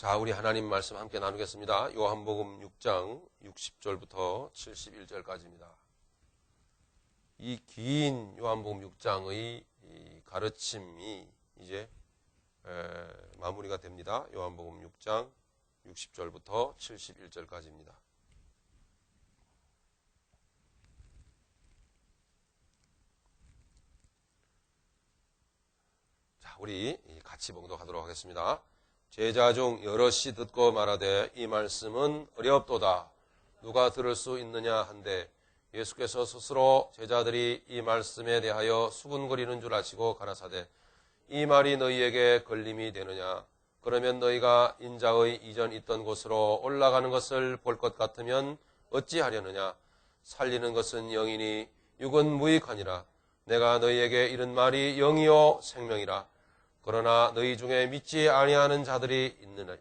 자, 우리 하나님 말씀 함께 나누겠습니다. 요한복음 6장 60절부터 71절까지입니다. 이 긴 요한복음 6장의 가르침이 이제 마무리가 됩니다. 요한복음 6장 60절부터 71절까지입니다. 자, 우리 같이 봉독하도록 하겠습니다. 제자 중 여럿이 듣고 말하되 이 말씀은 어렵도다. 누가 들을 수 있느냐 한데 예수께서 스스로 제자들이 이 말씀에 대하여 수군거리는 줄 아시고 가라사대 이 말이 너희에게 걸림이 되느냐. 그러면 너희가 인자의 이전 있던 곳으로 올라가는 것을 볼 것 같으면 어찌하려느냐. 살리는 것은 영이니 육은 무익하니라. 내가 너희에게 이른 말이 영이요 생명이라. 그러나 너희 중에 믿지 아니하는 자들이 있느냐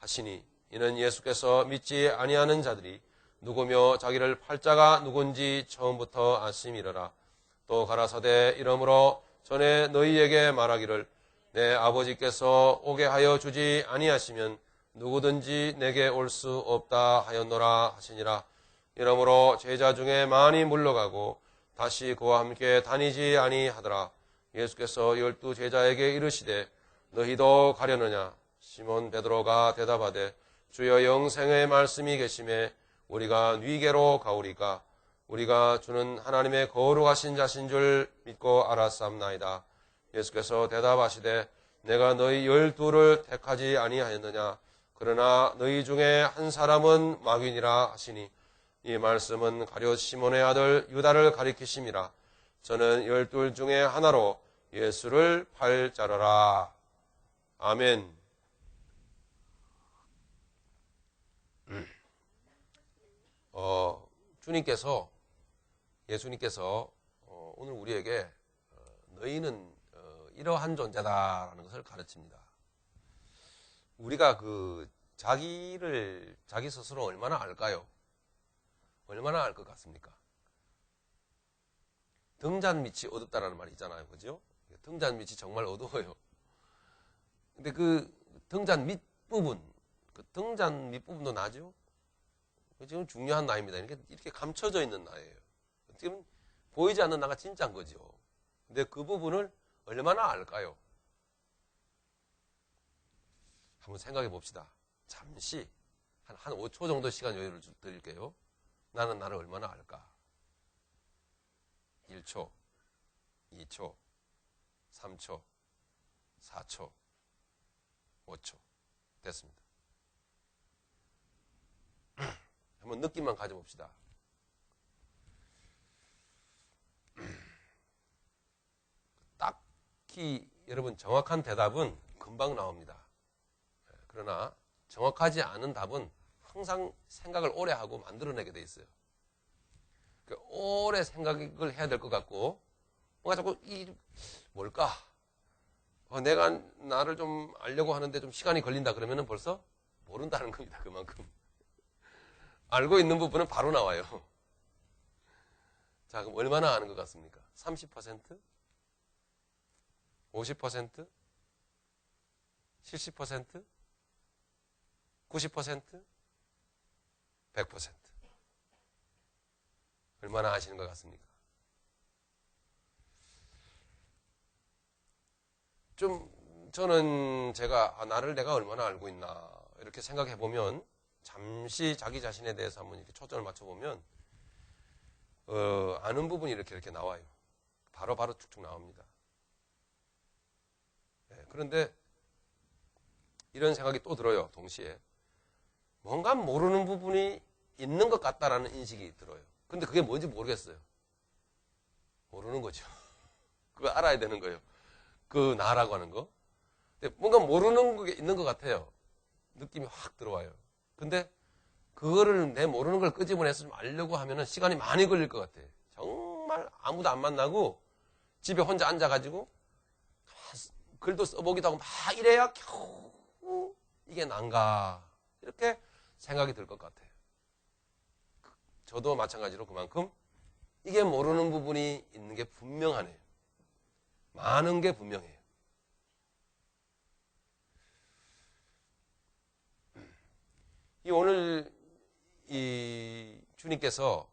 하시니 이는 예수께서 믿지 아니하는 자들이 누구며 자기를 팔자가 누군지 처음부터 아심이러라. 또 가라사대 이러므로 전에 너희에게 말하기를 내 아버지께서 오게 하여 주지 아니하시면 누구든지 내게 올 수 없다 하였노라 하시니라. 이러므로 제자 중에 많이 물러가고 다시 그와 함께 다니지 아니하더라. 예수께서 12 제자에게 이르시되 너희도 가려느냐. 시몬 베드로가 대답하되 주여 영생의 말씀이 계심에 우리가 네게로 가오리까. 우리가 주는 하나님의 거룩하신 자신 줄 믿고 알았사옵나이다. 예수께서 대답하시되 내가 너희 12를 택하지 아니하였느냐. 그러나 너희 중에 한 사람은 마귀니라 하시니 이 말씀은 가룟 시몬의 아들 유다를 가리키심이라. 저는 12 중에 하나로 예수를 팔 자라라. 아멘. 예수님께서 오늘 우리에게 너희는 이러한 존재다라는 것을 가르칩니다. 우리가 자기 스스로 얼마나 알까요? 얼마나 알 것 같습니까? 등잔 밑이 어둡다라는 말이 있잖아요. 그죠? 등잔 밑이 정말 어두워요. 근데 그 등잔 밑부분, 그 등잔 밑부분도 나죠? 지금 중요한 나입니다. 이렇게 감춰져 있는 나예요. 지금 보이지 않는 나가 진짜인 거죠. 근데 그 부분을 얼마나 알까요? 한번 생각해 봅시다. 잠시, 한 5초 정도 시간 여유를 드릴게요. 나는 나를 얼마나 알까? 1초, 2초, 3초, 4초, 5초. 됐습니다. 한번 느낌만 가져봅시다. 딱히 여러분 정확한 대답은 금방 나옵니다. 그러나 정확하지 않은 답은 항상 생각을 오래 하고 만들어내게 돼 있어요. 오래 생각을 해야 될 것 같고 뭔가 자꾸 뭘까? 내가 나를 좀 알려고 하는데 좀 시간이 걸린다 그러면은 벌써 모른다는 겁니다. 그만큼. 알고 있는 부분은 바로 나와요. 자, 그럼 얼마나 아는 것 같습니까? 30%? 50%? 70%? 90%? 100%? 얼마나 아시는 것 같습니까? 저는 나를 내가 얼마나 알고 있나 이렇게 생각해 보면 잠시 자기 자신에 대해서 한번 이렇게 초점을 맞춰보면 아는 부분이 이렇게 나와요. 바로 쭉쭉 나옵니다. 네, 그런데 이런 생각이 또 들어요. 동시에 뭔가 모르는 부분이 있는 것 같다라는 인식이 들어요. 근데 그게 뭔지 모르겠어요. 모르는 거죠. 그거 알아야 되는 거예요. 그 나라고 하는 거. 근데 뭔가 모르는 게 있는 것 같아요. 느낌이 확 들어와요. 근데 그거를 내 모르는 걸 끄집어내서 좀 알려고 하면은 시간이 많이 걸릴 것 같아. 정말 아무도 안 만나고 집에 혼자 앉아가지고 글도 써보기도 하고 막 이래야 겨우 이게 난가 이렇게 생각이 들 것 같아요. 저도 마찬가지로 그만큼 이게 모르는 부분이 있는 게 분명하네요. 많은 게 분명해요. 오늘 이 주님께서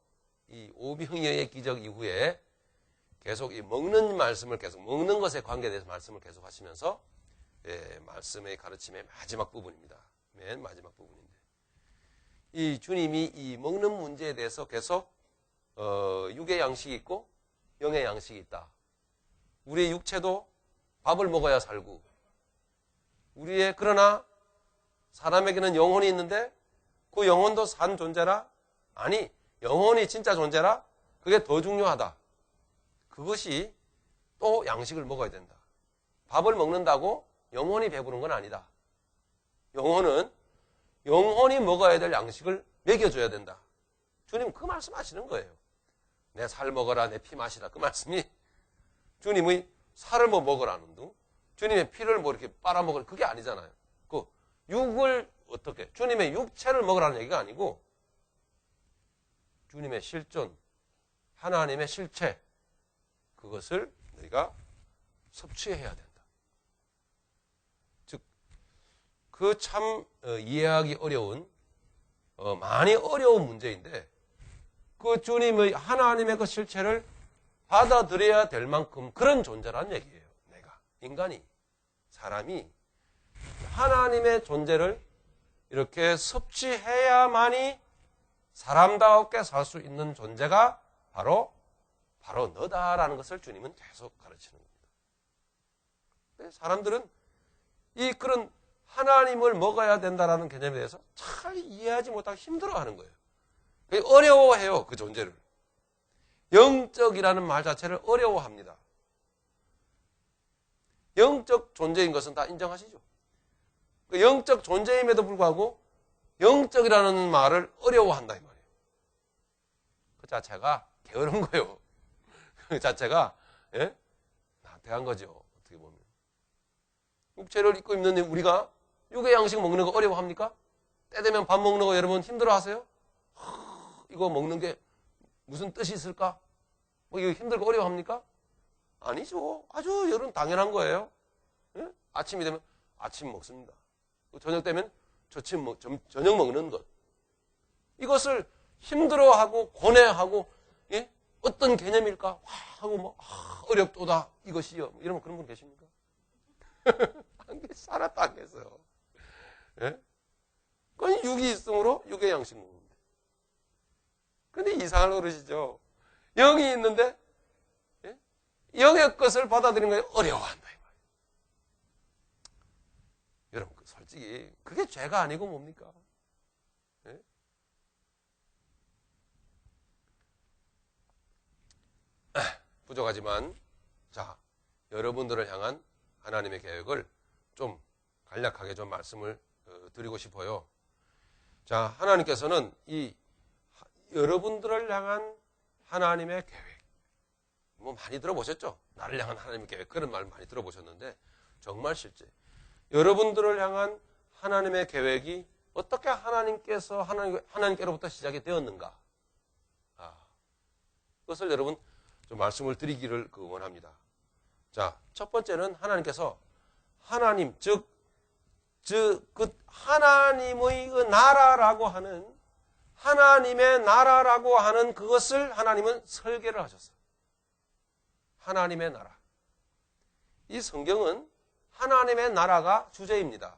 이 오병이어의 기적 이후에 계속 이 먹는 말씀을 계속 먹는 것에 관계에 대해서 말씀을 계속 하시면서 말씀의 가르침의 마지막 부분입니다. 맨 마지막 부분인데 이 주님이 이 먹는 문제에 대해서 계속 육의 양식이 있고 영의 양식이 있다. 우리의 육체도 밥을 먹어야 살고 그러나 사람에게는 영혼이 있는데 그 영혼도 산 존재라? 아니, 영혼이 진짜 존재라? 그게 더 중요하다. 그것이 또 양식을 먹어야 된다. 밥을 먹는다고 영혼이 배부른 건 아니다. 영혼이 먹어야 될 양식을 먹여줘야 된다. 주님 그 말씀 하시는 거예요. 내 살 먹어라, 내 피 마시라. 그 말씀이 주님의 살을 뭐 먹으라는 둥, 주님의 피를 뭐 이렇게 빨아먹으라. 그게 아니잖아요. 그 육을 어떻게, 주님의 육체를 먹으라는 얘기가 아니고 주님의 실존, 하나님의 실체, 그것을 우리가 섭취해야 된다. 즉, 그 참 이해하기 어려운, 많이 어려운 문제인데 그 주님의 하나님의 그 실체를 받아들여야 될 만큼 그런 존재란 얘기예요. 내가, 인간이, 사람이 하나님의 존재를 이렇게 섭취해야만이 사람답게 살 수 있는 존재가 바로 너다라는 것을 주님은 계속 가르치는 겁니다. 사람들은 그런 하나님을 먹어야 된다라는 개념에 대해서 잘 이해하지 못하고 힘들어하는 거예요. 어려워해요, 그 존재를. 영적이라는 말 자체를 어려워합니다. 영적 존재인 것은 다 인정하시죠? 그 영적 존재임에도 불구하고 영적이라는 말을 어려워한다 이 말이에요. 그 자체가 게으른 거예요. 그 자체가 나태한 거죠. 어떻게 보면. 육체를 입고 있는 우리가 육의 양식 먹는 거 어려워합니까? 때 되면 밥 먹는 거 여러분 힘들어하세요? 이거 먹는 게 무슨 뜻이 있을까? 뭐 이거 힘들고 어려워합니까? 아니죠. 아주 여러분 당연한 거예요. 예? 아침이 되면 아침 먹습니다. 저녁 되면 저녁 먹는 것. 이것을 힘들어하고 고뇌하고 어떤 개념일까? 와 하고 어렵도다 이것이요. 이러면 그런 분 계십니까? 살았다 안 계세요. 예? 그건 육이 있으므로 육의 양식 먹는데. 근데 이상한 어르시죠. 영이 있는데 영의 것을 받아들이는 거에 어려워한다. 여러분 솔직히 그게 죄가 아니고 뭡니까? 예? 부족하지만 여러분들을 향한 하나님의 계획을 좀 간략하게 좀 말씀을 드리고 싶어요. 하나님께서는 여러분들을 향한 하나님의 계획, 뭐 많이 들어보셨죠? 나를 향한 하나님의 계획, 그런 말 많이 들어보셨는데 정말 실제 여러분들을 향한 하나님의 계획이 어떻게 하나님께로부터 시작이 되었는가? 그것을 여러분 좀 말씀을 드리기를 원합니다. 첫 번째는 하나님께서 하나님, 그 하나님의 그 나라라고 하는 하나님의 나라라고 하는 그것을 하나님은 설계를 하셨어요. 하나님의 나라. 이 성경은 하나님의 나라가 주제입니다.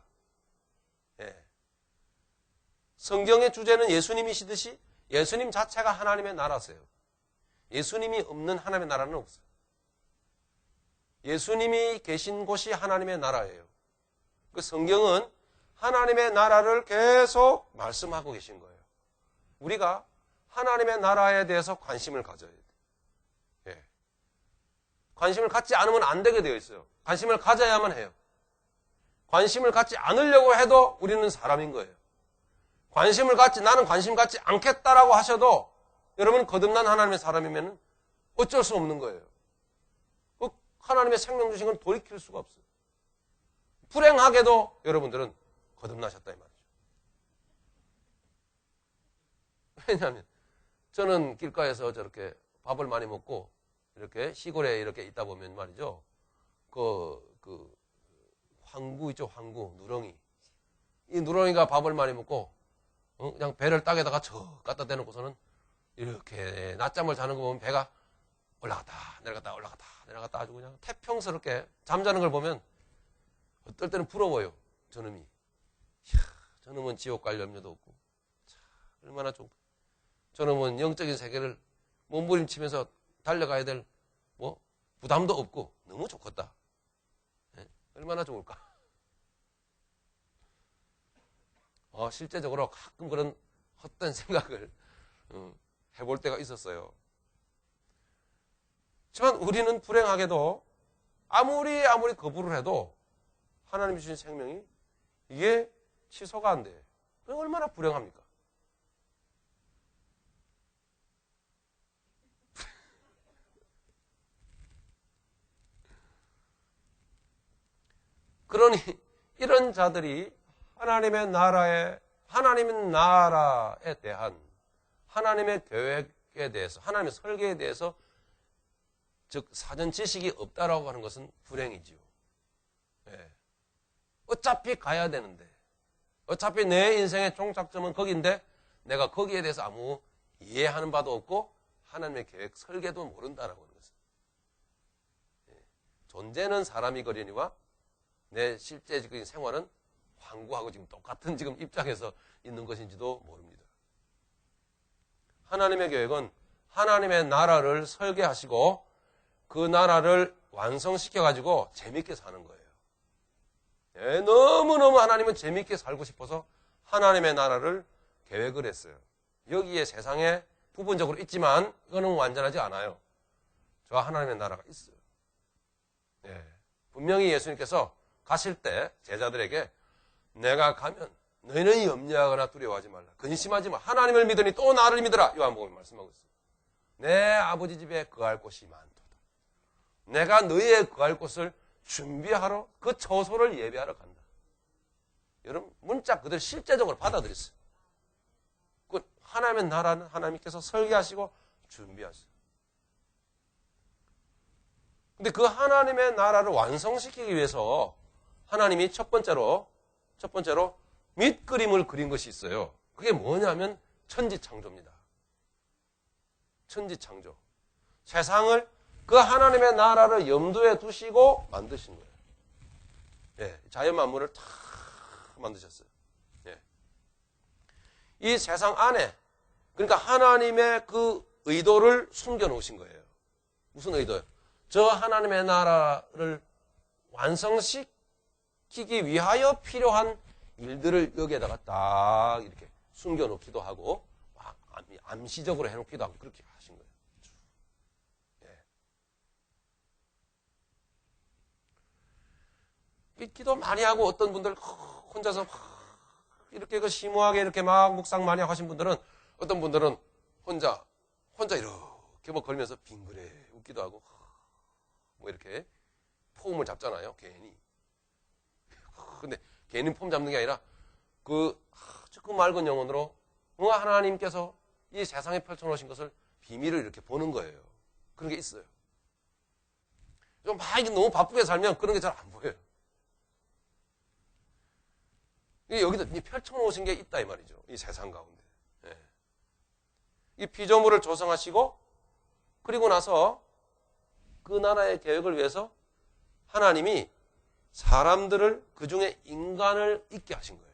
예. 성경의 주제는 예수님이시듯이 예수님 자체가 하나님의 나라세요. 예수님이 없는 하나님의 나라는 없어요. 예수님이 계신 곳이 하나님의 나라예요. 그 성경은 하나님의 나라를 계속 말씀하고 계신 거예요. 우리가 하나님의 나라에 대해서 관심을 가져야 돼요. 예. 관심을 갖지 않으면 안 되게 되어 있어요. 관심을 가져야만 해요. 관심을 갖지 않으려고 해도 우리는 사람인 거예요. 나는 관심 갖지 않겠다라고 하셔도 여러분 거듭난 하나님의 사람이면 어쩔 수 없는 거예요. 하나님의 생명 주신 건 돌이킬 수가 없어요. 불행하게도 여러분들은 거듭나셨다 이 말이죠. 왜냐하면 저는 길가에서 저렇게 밥을 많이 먹고 이렇게 시골에 이렇게 있다 보면 말이죠. 그 황구 있죠, 황구, 누렁이. 이 누렁이가 밥을 많이 먹고 그냥 배를 땅에다가 저 갖다 대놓고서는 이렇게 낮잠을 자는 거 보면 배가 올라갔다 내려갔다 올라갔다 내려갔다 아주 그냥 태평스럽게 잠자는 걸 보면 어떨 때는 부러워요. 저놈이. 이야, 저놈은 지옥 갈 염려도 없고 참, 얼마나 좋을까. 저놈은 영적인 세계를 몸부림치면서 달려가야 될 부담도 없고 너무 좋겠다. 네? 얼마나 좋을까. 실제적으로 가끔 그런 헛된 생각을 해볼 때가 있었어요. 하지만 우리는 불행하게도 아무리 거부를 해도 하나님이 주신 생명이 이게 취소가 안 돼. 그럼 얼마나 불행합니까? 그러니 이런 자들이 하나님의 나라에 대한 하나님의 계획에 대해서 하나님의 설계에 대해서 즉 사전 지식이 없다라고 하는 것은 불행이지요. 네. 어차피 가야 되는데 어차피 내 인생의 종착점은 거기인데 내가 거기에 대해서 아무 이해하는 바도 없고 하나님의 계획 설계도 모른다라고 하는 것은 존재는 사람이 거리니와 내 실제적인 생활은 황구하고 지금 똑같은 지금 입장에서 있는 것인지도 모릅니다. 하나님의 계획은 하나님의 나라를 설계하시고 그 나라를 완성시켜가지고 재밌게 사는 거예요. 예, 너무너무 하나님은 재밌게 살고 싶어서 하나님의 나라를 계획을 했어요. 여기에 세상에 부분적으로 있지만 이거는 완전하지 않아요. 저 하나님의 나라가 있어요. 예, 분명히 예수님께서 가실 때 제자들에게 내가 가면 너희는 염려하거나 두려워하지 말라. 근심하지 마. 하나님을 믿으니 또 나를 믿으라. 요한복음에 말씀하고 있어요. 내 아버지 집에 거할 곳이 많도다. 내가 너희의 거할 곳을 준비하러 그 처소를 예배하러 간다. 여러분 문자 그대로 실제적으로 받아들였어요. 그 하나님의 나라는 하나님께서 설계하시고 준비하셨어요. 근데 그 하나님의 나라를 완성시키기 위해서 하나님이 첫 번째로 밑그림을 그린 것이 있어요. 그게 뭐냐면 천지창조입니다. 천지창조. 세상을 그 하나님의 나라를 염두에 두시고 만드신 거예요. 예, 자연 만물을 다 만드셨어요. 예. 이 세상 안에 그러니까 하나님의 그 의도를 숨겨놓으신 거예요. 무슨 의도요? 저 하나님의 나라를 완성시키기 위하여 필요한 일들을 여기에다가 딱 이렇게 숨겨놓기도 하고 암시적으로 해놓기도 하고 그렇게 하신 거예요. 예. 기도 많이 하고 어떤 분들 혼자서 이렇게 심오하게 이렇게 막 묵상 많이 하신 분들은 어떤 분들은 혼자 이렇게 뭐 걸면서 빙그레 웃기도 하고 뭐 이렇게 폼을 잡잖아요. 괜히. 근데 괜히 폼 잡는 게 아니라 그 맑은 영혼으로 하나님께서 이 세상에 펼쳐놓으신 것을 비밀을 이렇게 보는 거예요. 그런 게 있어요. 좀 막 너무 바쁘게 살면 그런 게 잘 안 보여요. 여기다 펼쳐놓으신 게 있다 이 말이죠. 이 세상 가운데. 예. 이 피조물을 조성하시고 그리고 나서 그 나라의 계획을 위해서 하나님이 사람들을 그중에 인간을 있게 하신 거예요.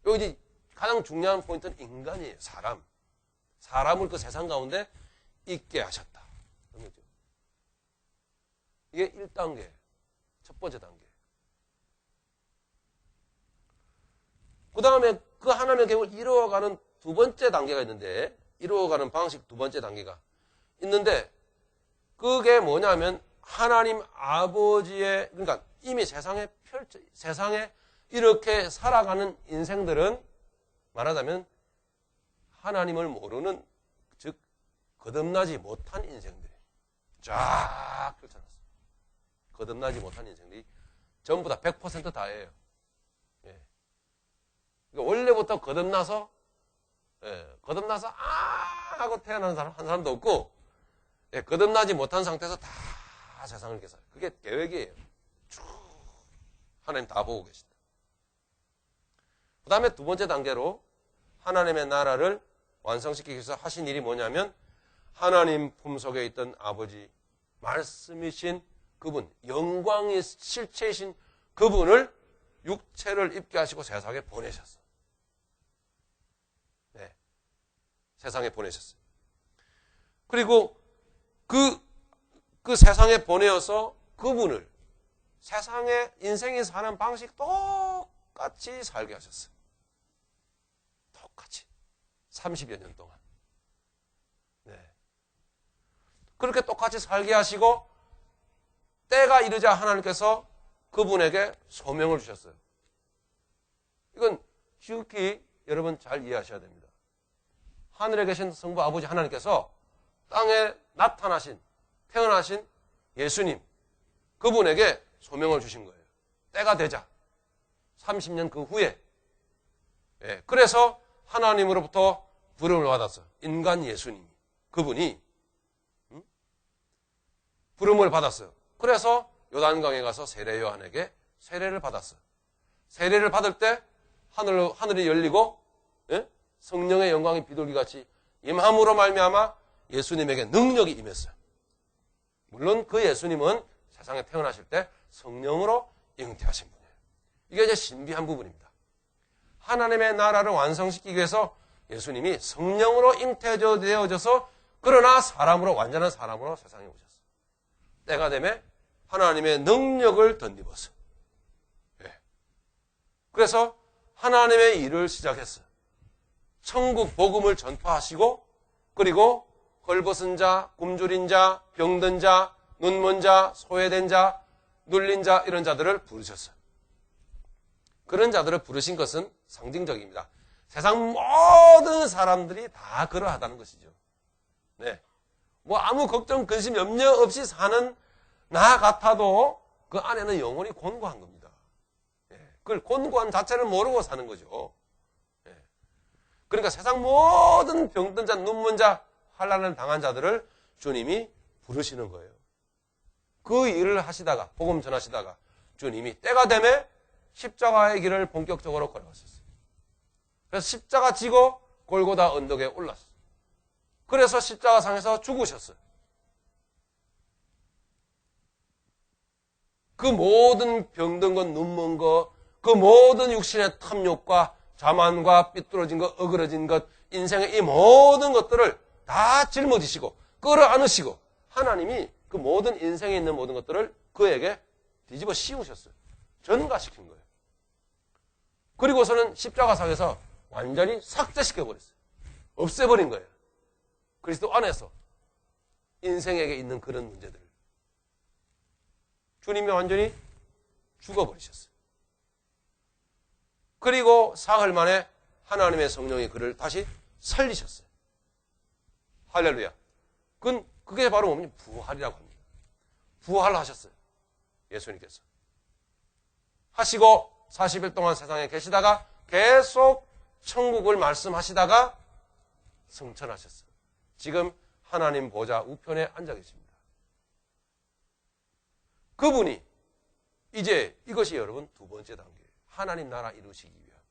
여기 가장 중요한 포인트는 인간이에요. 사람을 그 세상 가운데 있게 하셨다. 이게 1단계, 첫 번째 단계. 그 다음에 그 하나님의 계획을 이루어가는 두 번째 단계가 있는데, 이루어가는 방식 두 번째 단계가 있는데, 그게 뭐냐면 하나님 아버지의, 그러니까 이미 세상에 이렇게 살아가는 인생들은 말하자면 하나님을 모르는, 즉 거듭나지 못한 인생들 쫙 펼쳐놨어요. 거듭나지 못한 인생들이 전부 다 100% 다예요. 예. 그러니까 원래부터 거듭나서 하고 태어난 사람 한 사람도 없고, 예, 거듭나지 못한 상태에서 다 세상을 이렇게 살아요. 그게 계획이에요. 쭉 하나님 다 보고 계신다. 그 다음에 두 번째 단계로 하나님의 나라를 완성시키기 위해서 하신 일이 뭐냐면 하나님 품속에 있던 아버지, 말씀이신 그분, 영광의 실체이신 그분을 육체를 입게 하시고 세상에 보내셨어요. 네, 세상에 보내셨어요. 그리고 그 세상에 보내어서 그분을 세상에 인생이 사는 방식 똑같이 살게 하셨어요. 똑같이. 30여 년 동안. 네. 그렇게 똑같이 살게 하시고 때가 이르자 하나님께서 그분에게 소명을 주셨어요. 이건 지극히 여러분 잘 이해하셔야 됩니다. 하늘에 계신 성부 아버지 하나님께서 땅에 나타나신, 태어나신 예수님, 그분에게 소명을 주신 거예요. 때가 되자. 30년 그 후에. 예, 그래서 하나님으로부터 부름을 받았어요. 인간 예수님이. 그분이 부름을 받았어요. 그래서 요단강에 가서 세례 요한에게 세례를 받았어요. 세례를 받을 때 하늘이 열리고 예? 성령의 영광이 비둘기같이 임함으로 말미암아 예수님에게 능력이 임했어요. 물론 그 예수님은 세상에 태어나실 때 성령으로 잉태하신 분이에요. 이게 이제 신비한 부분입니다. 하나님의 나라를 완성시키기 위해서 예수님이 성령으로 잉태되어져서 그러나 사람으로, 완전한 사람으로 세상에 오셨어요. 때가 되면 하나님의 능력을 덧입었어요. 예. 그래서 하나님의 일을 시작했어요. 천국 복음을 전파하시고 그리고 헐벗은 자, 굶주린 자, 병든 자, 눈먼 자, 소외된 자, 눌린 자 이런 자들을 부르셨어요. 그런 자들을 부르신 것은 상징적입니다. 세상 모든 사람들이 다 그러하다는 것이죠. 네. 뭐 아무 걱정, 근심, 염려 없이 사는 나 같아도 그 안에는 영혼이 곤고한 겁니다. 네. 그걸 곤고한 자체를 모르고 사는 거죠. 네. 그러니까 세상 모든 병든 자, 눈먼 자, 환난을 당한 자들을 주님이 부르시는 거예요. 그 일을 하시다가, 복음 전하시다가 주님이 때가 되면 십자가의 길을 본격적으로 걸어갔었어요. 그래서 십자가 지고 골고다 언덕에 올랐어요. 그래서 십자가상에서 죽으셨어요. 그 모든 병든 것, 눈먼 것, 그 모든 육신의 탐욕과 자만과 삐뚤어진 것, 어그러진 것, 인생의 이 모든 것들을 다 짊어지시고 끌어안으시고 하나님이 그 모든 인생에 있는 모든 것들을 그에게 뒤집어 씌우셨어요. 전가시킨 거예요. 그리고서는 십자가상에서 완전히 삭제시켜버렸어요. 없애버린 거예요. 그리스도 안에서 인생에게 있는 그런 문제들을. 주님이 완전히 죽어버리셨어요. 그리고 사흘 만에 하나님의 성령이 그를 다시 살리셨어요. 할렐루야. 그게 바로 뭡니까? 부활이라고 합니다. 부활하셨어요. 예수님께서. 하시고 40일 동안 세상에 계시다가 계속 천국을 말씀하시다가 승천하셨어요. 지금 하나님 보좌 우편에 앉아 계십니다. 그분이 이제 이것이 여러분 두 번째 단계예요. 하나님 나라 이루시기 위한.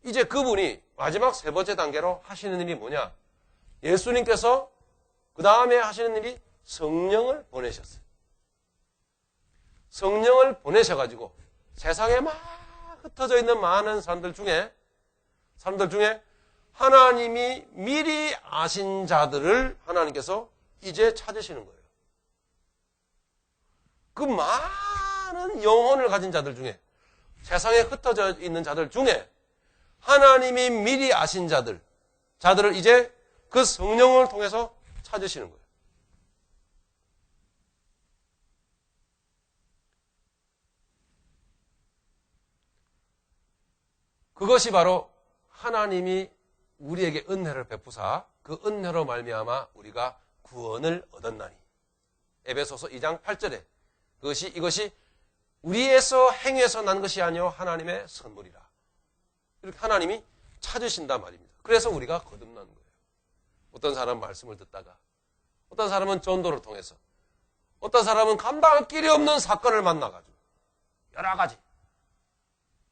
이제 그분이 마지막 세 번째 단계로 하시는 일이 뭐냐? 예수님께서 그 다음에 하시는 일이 성령을 보내셨어요. 성령을 보내셔가지고 세상에 막 흩어져 있는 많은 사람들 중에 하나님이 미리 아신 자들을 하나님께서 이제 찾으시는 거예요. 그 많은 영혼을 가진 자들 중에, 세상에 흩어져 있는 자들 중에 하나님이 미리 아신 자들을 이제 그 성령을 통해서 찾으시는 거예요. 그것이 바로 하나님이 우리에게 은혜를 베푸사 그 은혜로 말미암아 우리가 구원을 얻었나니. 에베소서 2장 8절에 이것이 우리에서 행해서 난 것이 아니요 하나님의 선물이라. 이렇게 하나님이 찾으신단 말입니다. 그래서 우리가 거듭나는 거예요. 어떤 사람은 말씀을 듣다가, 어떤 사람은 전도를 통해서, 어떤 사람은 감당할 길이 없는 사건을 만나가지고 여러 가지.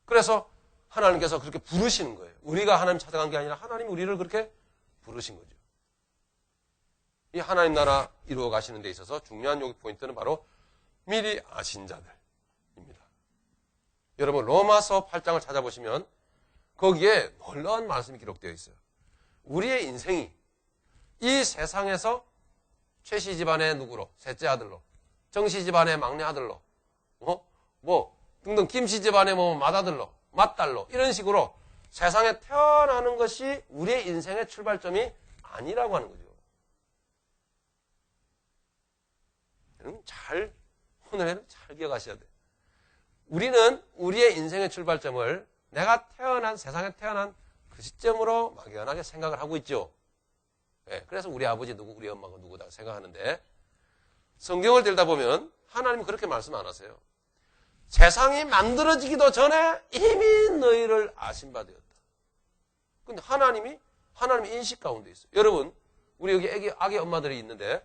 그래서 하나님께서 그렇게 부르시는 거예요. 우리가 하나님 찾아간 게 아니라 하나님이 우리를 그렇게 부르신 거죠. 이 하나님 나라 이루어 가시는 데 있어서 중요한 여기 포인트는 바로 미리 아신 자들입니다. 여러분 로마서 8장을 찾아보시면 거기에 놀라운 말씀이 기록되어 있어요. 우리의 인생이 이 세상에서 최씨 집안의 누구로, 셋째 아들로, 정씨 집안의 막내 아들로, 등등 김씨 집안의 맏아들로, 맏딸로 이런 식으로 세상에 태어나는 것이 우리의 인생의 출발점이 아니라고 하는 거죠. 오늘은 잘 기억하셔야 돼요. 우리는 우리의 인생의 출발점을 내가 세상에 태어난 그 시점으로 막연하게 생각을 하고 있죠. 네, 그래서 우리 아버지 누구, 우리 엄마가 누구다 생각하는데 성경을 들다 보면 하나님은 그렇게 말씀 안 하세요. 세상이 만들어지기도 전에 이미 너희를 아신 바 되었다. 근데 하나님이 인식 가운데 있어요. 여러분, 우리 여기 아기 엄마들이 있는데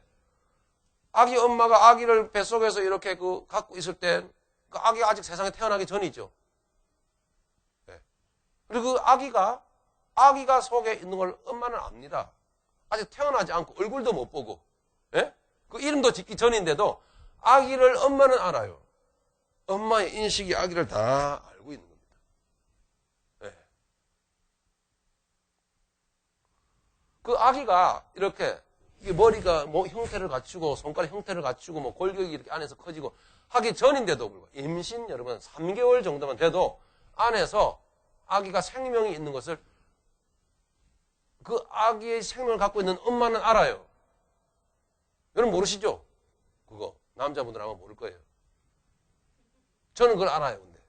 아기 엄마가 아기를 뱃속에서 이렇게 갖고 있을 때 그 아기가 아직 세상에 태어나기 전이죠. 네. 그리고 그 아기가 속에 있는 걸 엄마는 압니다. 아직 태어나지 않고 얼굴도 못 보고, 예? 그 이름도 짓기 전인데도 아기를 엄마는 알아요. 엄마의 인식이 아기를 다 알고 있는 겁니다. 예. 그 아기가 이렇게 머리가 형태를 갖추고 손가락 형태를 갖추고 골격이 이렇게 안에서 커지고 하기 전인데도 불구하고 임신 여러분 3개월 정도만 돼도 안에서 아기가 생명이 있는 것을 그 아기의 생명을 갖고 있는 엄마는 알아요. 여러분 모르시죠? 그거 남자분들 아마 모를 거예요. 저는 그걸 알아요. 근데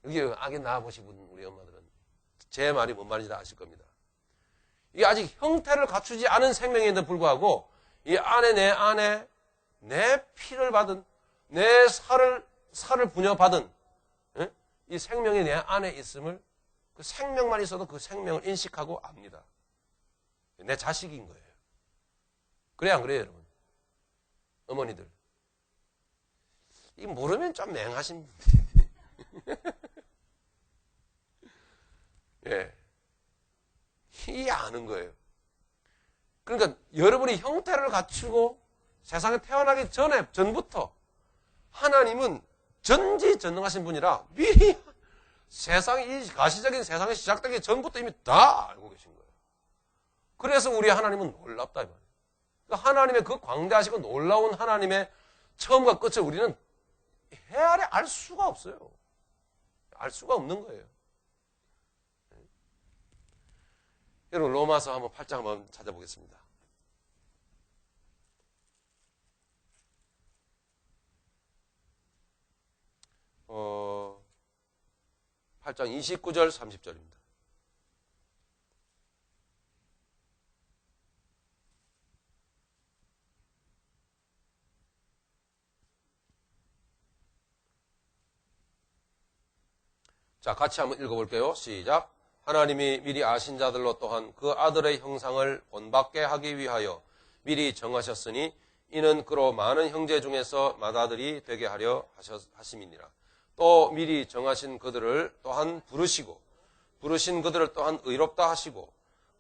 여기 아기 낳아보신 우리 엄마들은 제 말이 뭔 말인지 다 아실 겁니다. 이게 아직 형태를 갖추지 않은 생명인데도 불구하고 이 안에 내 안에 내 피를 받은 내 살을 분여받은 이 생명이 내 안에 있음을 그 생명만 있어도 그 생명을 인식하고 압니다. 내 자식인 거예요. 그래 안 그래요 여러분? 어머니들 이 모르면 좀 맹하신 분들이 예. 이 아는 거예요. 그러니까 여러분이 형태를 갖추고 세상에 태어나기 전부터 하나님은 전지전능하신 분이라 미리 이 가시적인 세상이 시작되기 전부터 이미 다 알고 계신 거예요. 그래서 우리 하나님은 놀랍다 이 말이에요. 그러니까 하나님의 그 광대하시고 놀라운 하나님의 처음과 끝을 우리는 헤아려 알 수가 없어요. 알 수가 없는 거예요. 여러분 로마서 한번 8장 한번 찾아보겠습니다. 어, 8장 29절 30절입니다. 자, 같이 한번 읽어볼게요. 시작. 하나님이 미리 아신 자들로 또한 그 아들의 형상을 본받게 하기 위하여 미리 정하셨으니 이는 그로 많은 형제 중에서 맏아들이 되게 하려 하심이니라. 또 미리 정하신 그들을 또한 부르시고 부르신 그들을 또한 의롭다 하시고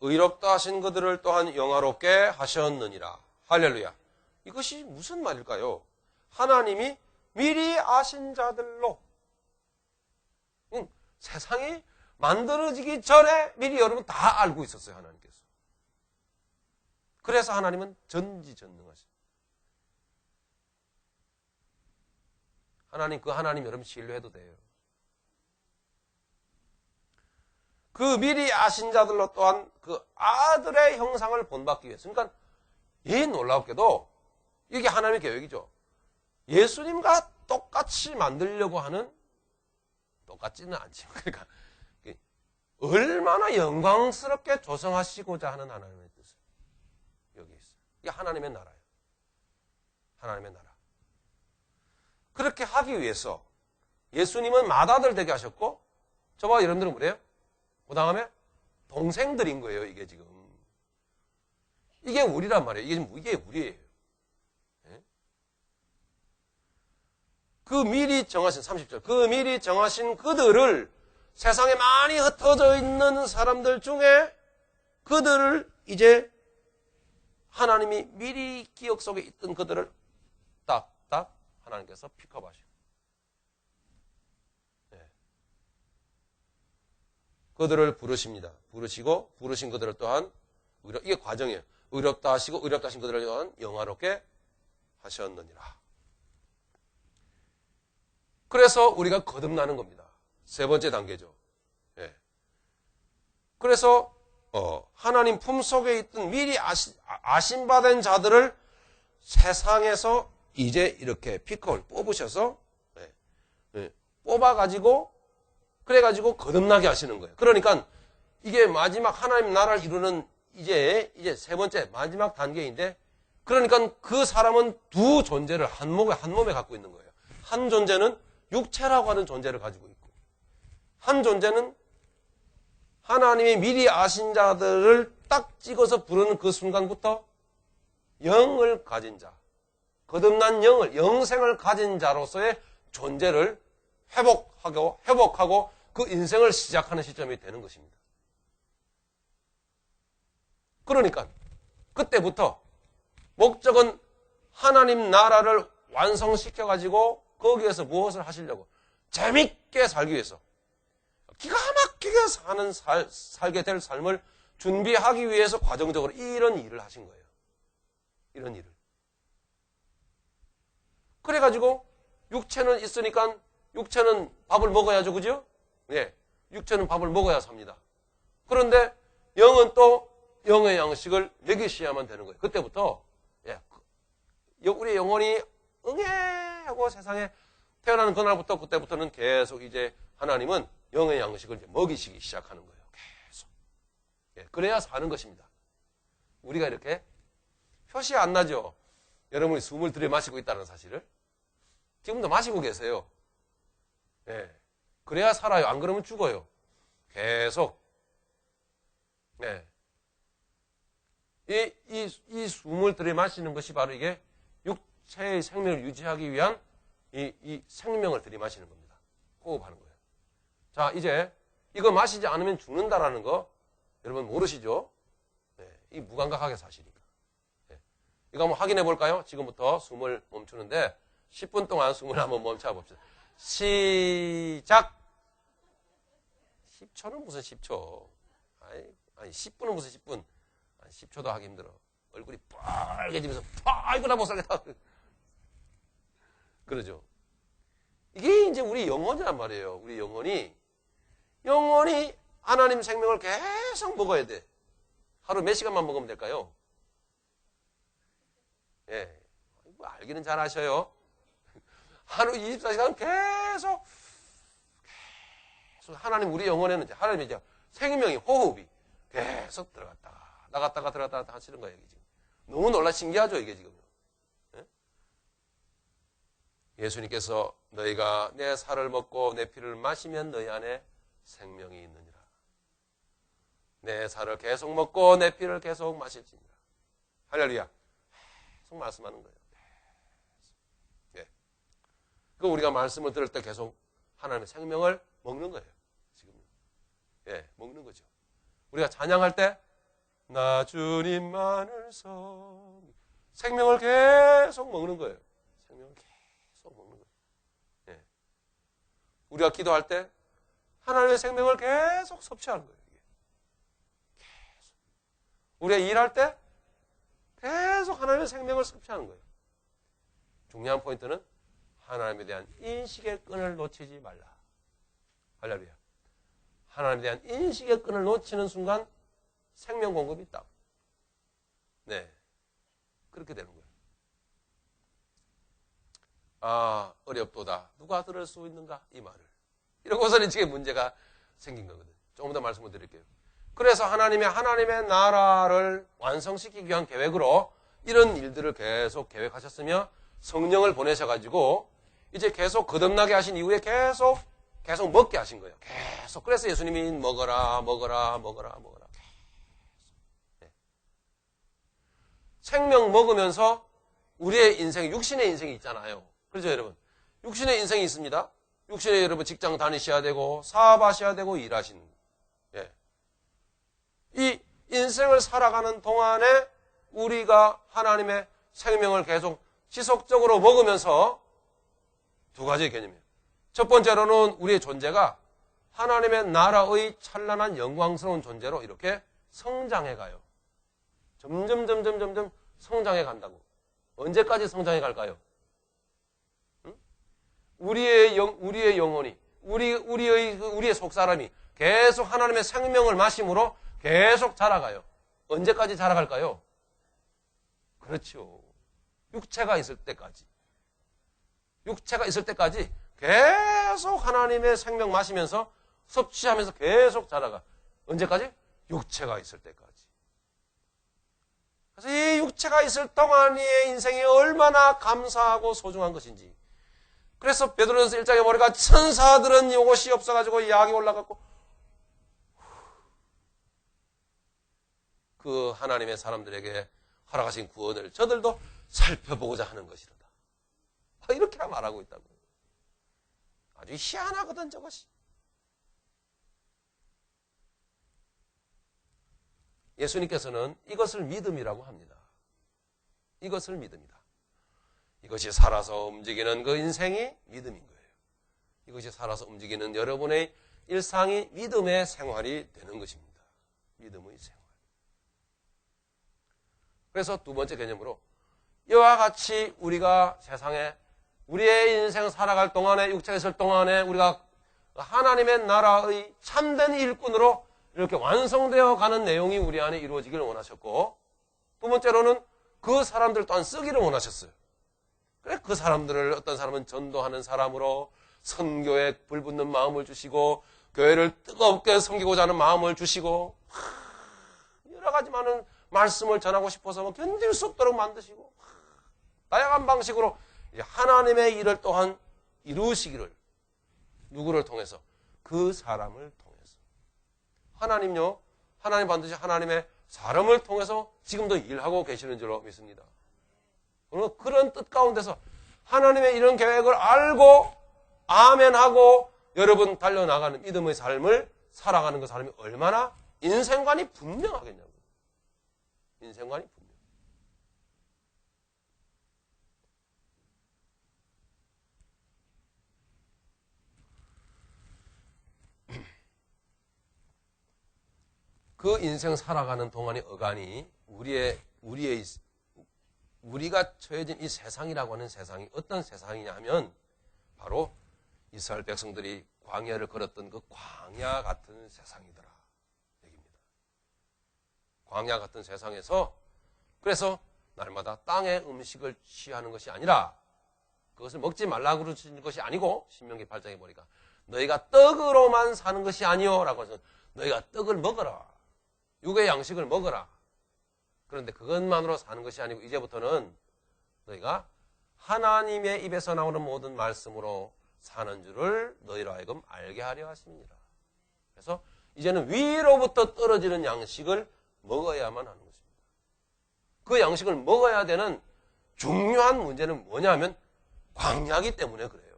의롭다 하신 그들을 또한 영화롭게 하셨느니라. 할렐루야. 이것이 무슨 말일까요? 하나님이 미리 아신 자들로 세상이 만들어지기 전에 미리 여러분 다 알고 있었어요. 하나님께서. 그래서 하나님은 전지전능하신 하나님, 그 하나님 여러분 신뢰해도 돼요. 그 미리 아신 자들로 또한 그 아들의 형상을 본받기 위해서. 그러니까 이 놀랍게도 이게 하나님의 계획이죠. 예수님과 똑같이 만들려고 하는, 똑같지는 않지만, 그러니까 얼마나 영광스럽게 조성하시고자 하는 하나님의 뜻을 여기 있어요. 이게 하나님의 나라예요. 하나님의 나라. 그렇게 하기 위해서 예수님은 맏아들 되게 하셨고, 저와 여러분들은 뭐래요? 그 다음에 동생들인 거예요. 이게 지금 이게 우리란 말이에요. 이게 우리예요. 네? 그 미리 정하신 30절 그 미리 정하신 그들을 세상에 많이 흩어져 있는 사람들 중에 그들을 이제 하나님이 미리 기억 속에 있던 그들을 딱딱 하나님께서 픽업하시고 그들을 부르십니다. 부르시고 부르신 그들을 또한 이게 과정이에요. 의롭다 하시고 의롭다 하신 그들을 또한 영화롭게 하셨느니라. 그래서 우리가 거듭나는 겁니다. 세 번째 단계죠. 예. 그래서 하나님 품속에 있던 미리 아심받은 자들을 세상에서 이제 이렇게 픽업을 뽑으셔서 뽑아가지고 그래가지고 거듭나게 하시는 거예요. 그러니까 이게 마지막 하나님 나라를 이루는 이제 세 번째 마지막 단계인데 그러니까 그 사람은 두 존재를 한 몸에 갖고 있는 거예요. 한 존재는 육체라고 하는 존재를 가지고 있고 한 존재는 하나님이 미리 아신 자들을 딱 찍어서 부르는 그 순간부터 영을 가진 자, 거듭난 영생을 가진 자로서의 존재를 회복하고 그 인생을 시작하는 시점이 되는 것입니다. 그러니까 그때부터 목적은 하나님 나라를 완성시켜가지고 거기에서 무엇을 하시려고? 재밌게 살기 위해서 기가 막히게 살게 될 삶을 준비하기 위해서 과정적으로 이런 일을 하신 거예요. 이런 일을. 그래가지고 육체는 있으니까 육체는 밥을 먹어야죠. 그죠? 예. 육체는 밥을 먹어야 삽니다. 그런데 영은 또 영의 양식을 먹이셔야만 되는 거예요. 그때부터 우리 영혼이 응애하고 세상에 태어나는 그날부터 그때부터는 계속 이제 하나님은 영의 양식을 이제 먹이시기 시작하는 거예요. 계속. 예, 그래야 사는 것입니다. 우리가 이렇게 표시 안 나죠? 여러분이 숨을 들이마시고 있다는 사실을. 지금도 마시고 계세요. 예, 그래야 살아요. 안 그러면 죽어요. 계속. 예. 이 숨을 들이마시는 것이 바로 이게 육체의 생명을 유지하기 위한 이 생명을 들이마시는 겁니다. 호흡하는 거예요. 자, 이제 이거 마시지 않으면 죽는다라는 거 여러분 모르시죠? 네, 이 무감각하게 사시니까. 네. 이거 한번 확인해 볼까요? 지금부터 숨을 멈추는데 10분 동안 숨을 한번 멈춰 봅시다. 시작! 10초는 무슨 10초? 아니 10분은 무슨 10분? 10초도 하기 힘들어. 얼굴이 빨개지면서 아이고 나 못 살겠다. 그러죠. 이게 이제 우리 영혼이란 말이에요. 우리 영혼이 하나님 생명을 계속 먹어야 돼. 하루 몇 시간만 먹으면 될까요? 예. 뭐 알기는 잘 아셔요. 하루 24시간 계속 하나님 우리 영혼에는 하나님의 이제 생명이 호흡이 계속 나갔다가 하시는 거예요. 이게 지금. 너무 놀라 신기하죠, 이게 지금. 예? 예수님께서 너희가 내 살을 먹고 내 피를 마시면 너희 안에 생명이 있느니라. 내 살을 계속 먹고 내 피를 계속 마실지니라. 할렐루야. 계속 말씀하는 거예요. 예. 그 우리가 말씀을 들을 때 계속 하나님의 생명을 먹는 거예요. 지금. 예, 먹는 거죠. 우리가 찬양할 때 나 주님만을 생명을 계속 먹는 거예요. 생명을 계속 먹는 거예요. 예. 우리가 기도할 때 하나님의 생명을 계속 섭취하는 거예요. 이게. 계속. 우리가 일할 때 계속 하나님의 생명을 섭취하는 거예요. 중요한 포인트는 하나님에 대한 인식의 끈을 놓치지 말라. 할렐루야. 하나님에 대한 인식의 끈을 놓치는 순간 생명 공급이 딱. 네. 그렇게 되는 거예요. 아, 어렵도다. 누가 들을 수 있는가? 이 말을. 이러고서는 지금 문제가 생긴 거거든. 조금 더 말씀을 드릴게요. 그래서 하나님의 나라를 완성시키기 위한 계획으로 이런 일들을 계속 계획하셨으며 성령을 보내셔가지고 이제 계속 거듭나게 하신 이후에 계속 먹게 하신 거예요. 계속. 그래서 예수님이 먹어라. 네. 생명 먹으면서 우리의 인생, 육신의 인생이 있잖아요. 그렇죠, 여러분? 육신의 인생이 있습니다. 육신에 여러분 직장 다니셔야 되고 사업하셔야 되고 일하시는 예. 이 인생을 살아가는 동안에 우리가 하나님의 생명을 계속 지속적으로 먹으면서 두 가지 개념이에요. 첫 번째로는 우리의 존재가 하나님의 나라의 찬란한 영광스러운 존재로 이렇게 성장해 가요. 점점 성장해 간다고. 언제까지 성장해 갈까요? 응? 우리의 영혼이, 우리의 속사람이 계속 하나님의 생명을 마심으로 계속 자라가요. 언제까지 자라갈까요? 그렇죠. 육체가 있을 때까지. 육체가 있을 때까지 계속 하나님의 생명 마시면서 섭취하면서 계속 자라가. 언제까지? 육체가 있을 때까지. 그래서 이 육체가 있을 동안의 인생이 얼마나 감사하고 소중한 것인지. 그래서 베드로전서 1장에 보니까 천사들은 이것이 없어가지고 약이 올라갔고 그 하나님의 사람들에게 허락하신 구원을 저들도 살펴보고자 하는 것이로다. 이렇게 말하고 있다고. 아주 희한하거든 저것이. 예수님께서는 이것을 믿음이라고 합니다. 이것을 믿음이다. 이것이 살아서 움직이는 그 인생이 믿음인 거예요. 이것이 살아서 움직이는 여러분의 일상이 믿음의 생활이 되는 것입니다. 믿음의 생활. 그래서 두 번째 개념으로 이와 같이 우리가 세상에 우리의 인생 살아갈 동안에 육체에 있을 동안에 우리가 하나님의 나라의 참된 일꾼으로 이렇게 완성되어 가는 내용이 우리 안에 이루어지기를 원하셨고 두 번째로는 그 사람들 또한 쓰기를 원하셨어요. 그래 그 사람들을 어떤 사람은 전도하는 사람으로 선교에 불붙는 마음을 주시고 교회를 뜨겁게 섬기고자 하는 마음을 주시고 여러 가지 많은 말씀을 전하고 싶어서 견딜 수 없도록 만드시고 다양한 방식으로 하나님의 일을 또한 이루시기를 누구를 통해서? 그 사람을 통해서. 하나님요, 하나님 반드시 하나님의 사람을 통해서 지금도 일하고 계시는 줄로 믿습니다. 그런 뜻 가운데서 하나님의 이런 계획을 알고 아멘하고 여러분 달려나가는 믿음의 삶을 살아가는 그 사람이 얼마나 인생관이 분명하겠냐고요. 인생관이 분명. 그 인생 살아가는 동안의 어간이 우리가 처해진 이 세상이라고 하는 세상이 어떤 세상이냐 하면 바로 이스라엘 백성들이 광야를 걸었던 그 광야 같은 세상이더라 얘기입니다. 광야 같은 세상에서 그래서 날마다 땅의 음식을 취하는 것이 아니라 그것을 먹지 말라고 그러신 것이 아니고 신명기 8장에 보니까 너희가 떡으로만 사는 것이 아니요 라고 해서 너희가 떡을 먹어라. 육의 양식을 먹어라. 그런데 그것만으로 사는 것이 아니고 이제부터는 너희가 하나님의 입에서 나오는 모든 말씀으로 사는 줄을 너희로 하여금 알게 하려 하십니다. 그래서 이제는 위로부터 떨어지는 양식을 먹어야만 하는 것입니다. 그 양식을 먹어야 되는 중요한 문제는 뭐냐면 광야이기 때문에 그래요.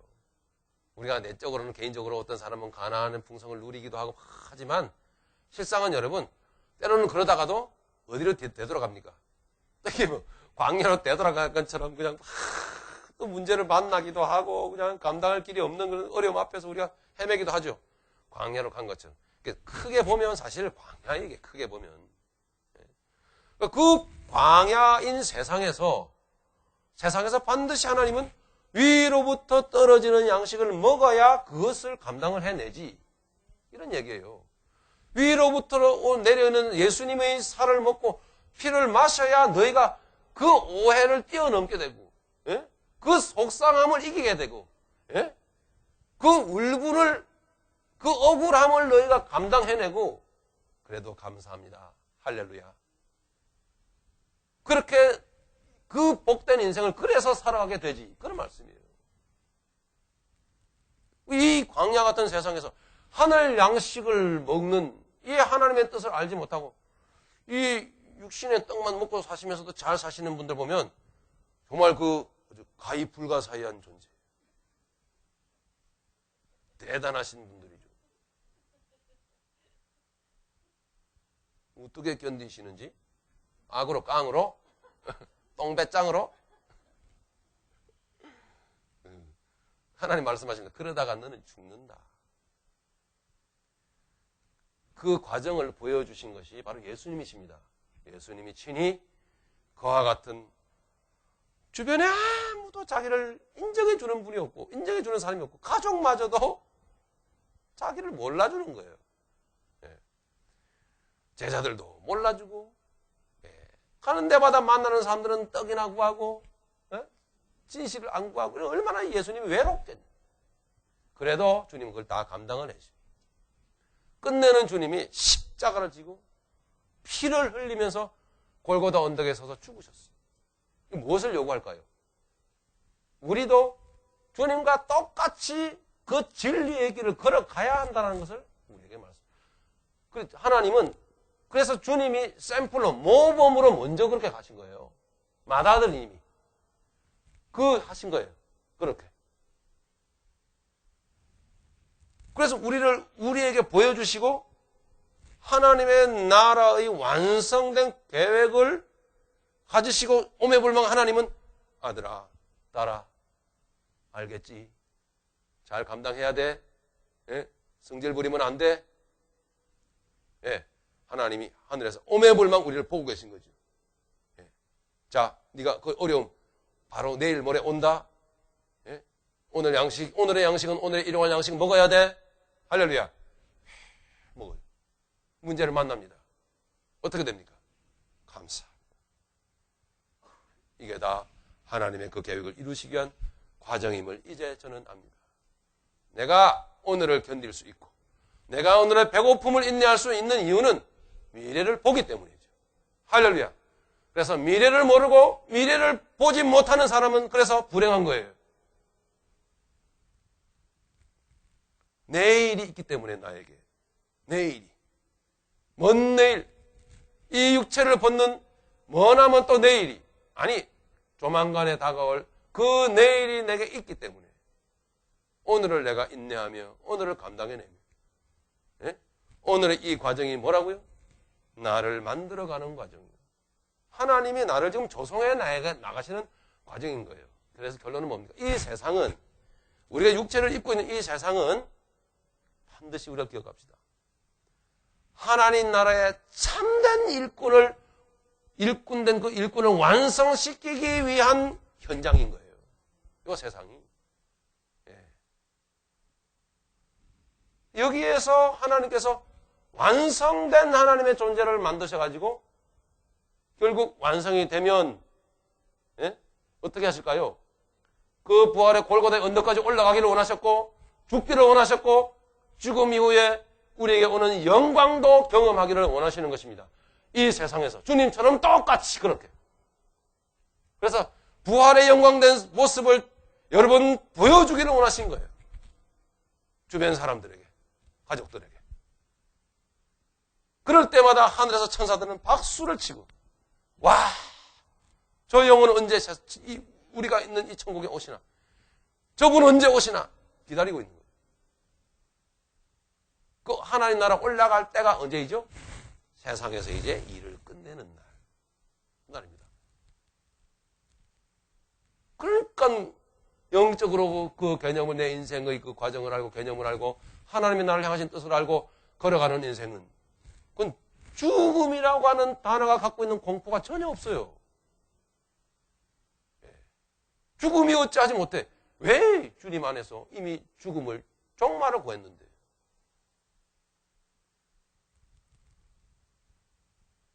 우리가 내적으로는 개인적으로 어떤 사람은 가난한 풍성을 누리기도 하고 하지만 실상은 여러분 때로는 그러다가도 어디로 되돌아갑니까? 이게 뭐 광야로 되돌아갈 것처럼 그냥 또 문제를 만나기도 하고 그냥 감당할 길이 없는 그런 어려움 앞에서 우리가 헤매기도 하죠. 광야로 간 것처럼. 크게 보면 사실 광야에 이게 크게 보면 그 광야인 세상에서 반드시 하나님은 위로부터 떨어지는 양식을 먹어야 그것을 감당을 해내지 이런 얘기예요. 위로부터 내려오는 예수님의 살을 먹고 피를 마셔야 너희가 그 오해를 뛰어넘게 되고 예? 그 속상함을 이기게 되고 예? 그 울분을 그 억울함을 너희가 감당해내고 그래도 감사합니다. 할렐루야. 그렇게 그 복된 인생을 그래서 살아가게 되지 그런 말씀이에요. 이 광야 같은 세상에서 하늘 양식을 먹는 이 하나님의 뜻을 알지 못하고 이 육신의 떡만 먹고 사시면서도 잘 사시는 분들 보면 정말 그 가히 불가사의한 존재. 대단하신 분들이죠. 어떻게 견디시는지? 악으로, 깡으로? 똥배짱으로? 하나님 말씀하십니다. 그러다가 너는 죽는다. 그 과정을 보여주신 것이 바로 예수님이십니다. 예수님이 친히 그와 같은 주변에 아무도 자기를 인정해 주는 분이 없고 인정해 주는 사람이 없고 가족마저도 자기를 몰라주는 거예요. 예. 제자들도 몰라주고 가는 데마다 만나는 사람들은 떡이나 구하고 진실을 안 구하고 얼마나 예수님이 외롭겠냐. 그래도 주님은 그걸 다 감당을 해주죠. 끝내는 주님이 십자가를 지고 피를 흘리면서 골고다 언덕에 서서 죽으셨어요. 무엇을 요구할까요? 우리도 주님과 똑같이 그 진리의 길을 걸어가야 한다는 것을 우리에게 말씀합니다. 하나님은 그래서 주님이 샘플로 모범으로 먼저 그렇게 가신 거예요. 맏아들님이 하신 거예요. 그렇게. 그래서 우리에게 보여주시고 하나님의 나라의 완성된 계획을 가지시고 오매불망 하나님은 아들아, 딸아, 알겠지? 잘 감당해야 돼. 예? 성질 부리면 안 돼. 예. 하나님이 하늘에서 오매불망 우리를 보고 계신 거죠. 예. 자, 네가 그 어려움 바로 내일 모레 온다. 예? 오늘의 양식은 오늘의 일용할 양식은 먹어야 돼. 할렐루야. 먹어요. 문제를 만납니다. 어떻게 됩니까? 감사합니다. 이게 다 하나님의 그 계획을 이루시기 위한 과정임을 이제 저는 압니다. 내가 오늘을 견딜 수 있고 내가 오늘의 배고픔을 인내할 수 있는 이유는 미래를 보기 때문이죠. 할렐루야. 그래서 미래를 모르고 미래를 보지 못하는 사람은 그래서 불행한 거예요. 내일이 있기 때문에 나에게 내일이 먼 내일 이 육체를 벗는 머나먼 또 내일이 아니 조만간에 다가올 그 내일이 내게 있기 때문에 오늘을 내가 인내하며 오늘을 감당해내며 예? 오늘의 이 과정이 뭐라고요? 나를 만들어가는 과정이에요. 하나님이 나를 지금 조성해 나가시는 과정인 거예요. 그래서 결론은 뭡니까? 이 세상은 우리가 육체를 입고 있는 이 세상은 반드시 우리가 기억합시다. 하나님 나라의 참된 일꾼된 그 일꾼을 완성시키기 위한 현장인 거예요. 이 세상이. 예. 여기에서 하나님께서 완성된 하나님의 존재를 만드셔가지고 결국 완성이 되면 예? 어떻게 하실까요? 그 부활의 골고다의 언덕까지 올라가기를 원하셨고 죽기를 원하셨고 죽음 이후에 우리에게 오는 영광도 경험하기를 원하시는 것입니다. 이 세상에서 주님처럼 똑같이 그렇게. 그래서 부활의 영광된 모습을 여러 번 보여주기를 원하신 거예요. 주변 사람들에게, 가족들에게. 그럴 때마다 하늘에서 천사들은 박수를 치고 와, 저 영혼은 언제 우리가 있는 이 천국에 오시나? 저분 언제 오시나? 기다리고 있는 거예요. 그 하나님 나라 올라갈 때가 언제이죠? 세상에서 이제 일을 끝내는 날입니다. 그러니까 영적으로 그 개념을 내 인생의 그 과정을 알고 개념을 알고 하나님의 나를 향하신 뜻을 알고 걸어가는 인생은 그건 죽음이라고 하는 단어가 갖고 있는 공포가 전혀 없어요. 죽음이 어찌하지 못해. 왜 주님 안에서 이미 죽음을 종말을 구했는데.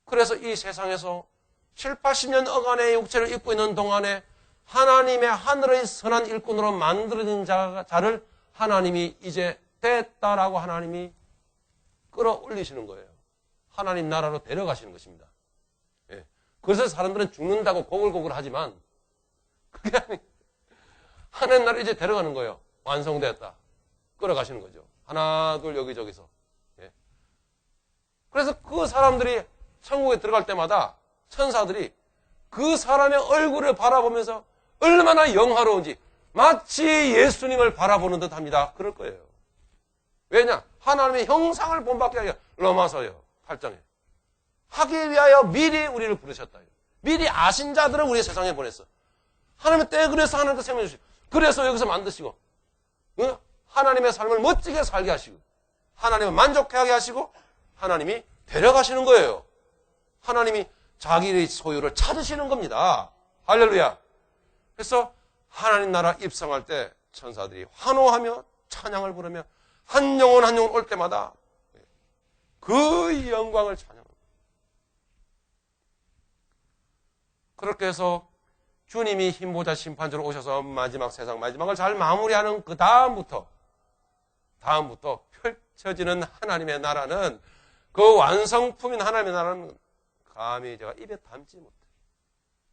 그래서 이 세상에서 7, 80년 어간의 육체를 입고 있는 동안에 하나님의 하늘의 선한 일꾼으로 만들어진 자를 하나님이 이제 됐다라고 하나님이 끌어올리시는 거예요. 하나님 나라로 데려가시는 것입니다. 예. 그래서 사람들은 죽는다고 고글고글 하지만 그게 아니 하나님 나라로 이제 데려가는 거예요. 완성되었다. 끌어가시는 거죠. 하나 둘 여기저기서. 예. 그래서 그 사람들이 천국에 들어갈 때마다 천사들이 그 사람의 얼굴을 바라보면서 얼마나 영화로운지 마치 예수님을 바라보는 듯 합니다. 그럴 거예요. 왜냐? 하나님의 형상을 본받게 하여 로마서요 8장에 하기 위하여 미리 우리를 부르셨다. 미리 아신 자들을 우리 세상에 보냈어. 하나님의 때 그래서 하나님께 생명 주시고 그래서 여기서 만드시고 하나님의 삶을 멋지게 살게 하시고 하나님을 만족하게 하시고 하나님이 데려가시는 거예요. 하나님이 자기의 소유를 찾으시는 겁니다. 할렐루야. 그래서 하나님 나라 입성할 때 천사들이 환호하며 찬양을 부르며 한 영혼 한 영혼 올 때마다 그 영광을 찬양합니다. 그렇게 해서 주님이 힘보자 심판주로 오셔서 마지막 세상 마지막을 잘 마무리하는 그 다음부터 펼쳐지는 하나님의 나라는 그 완성품인 하나님의 나라는 감히 제가 입에 담지 못해.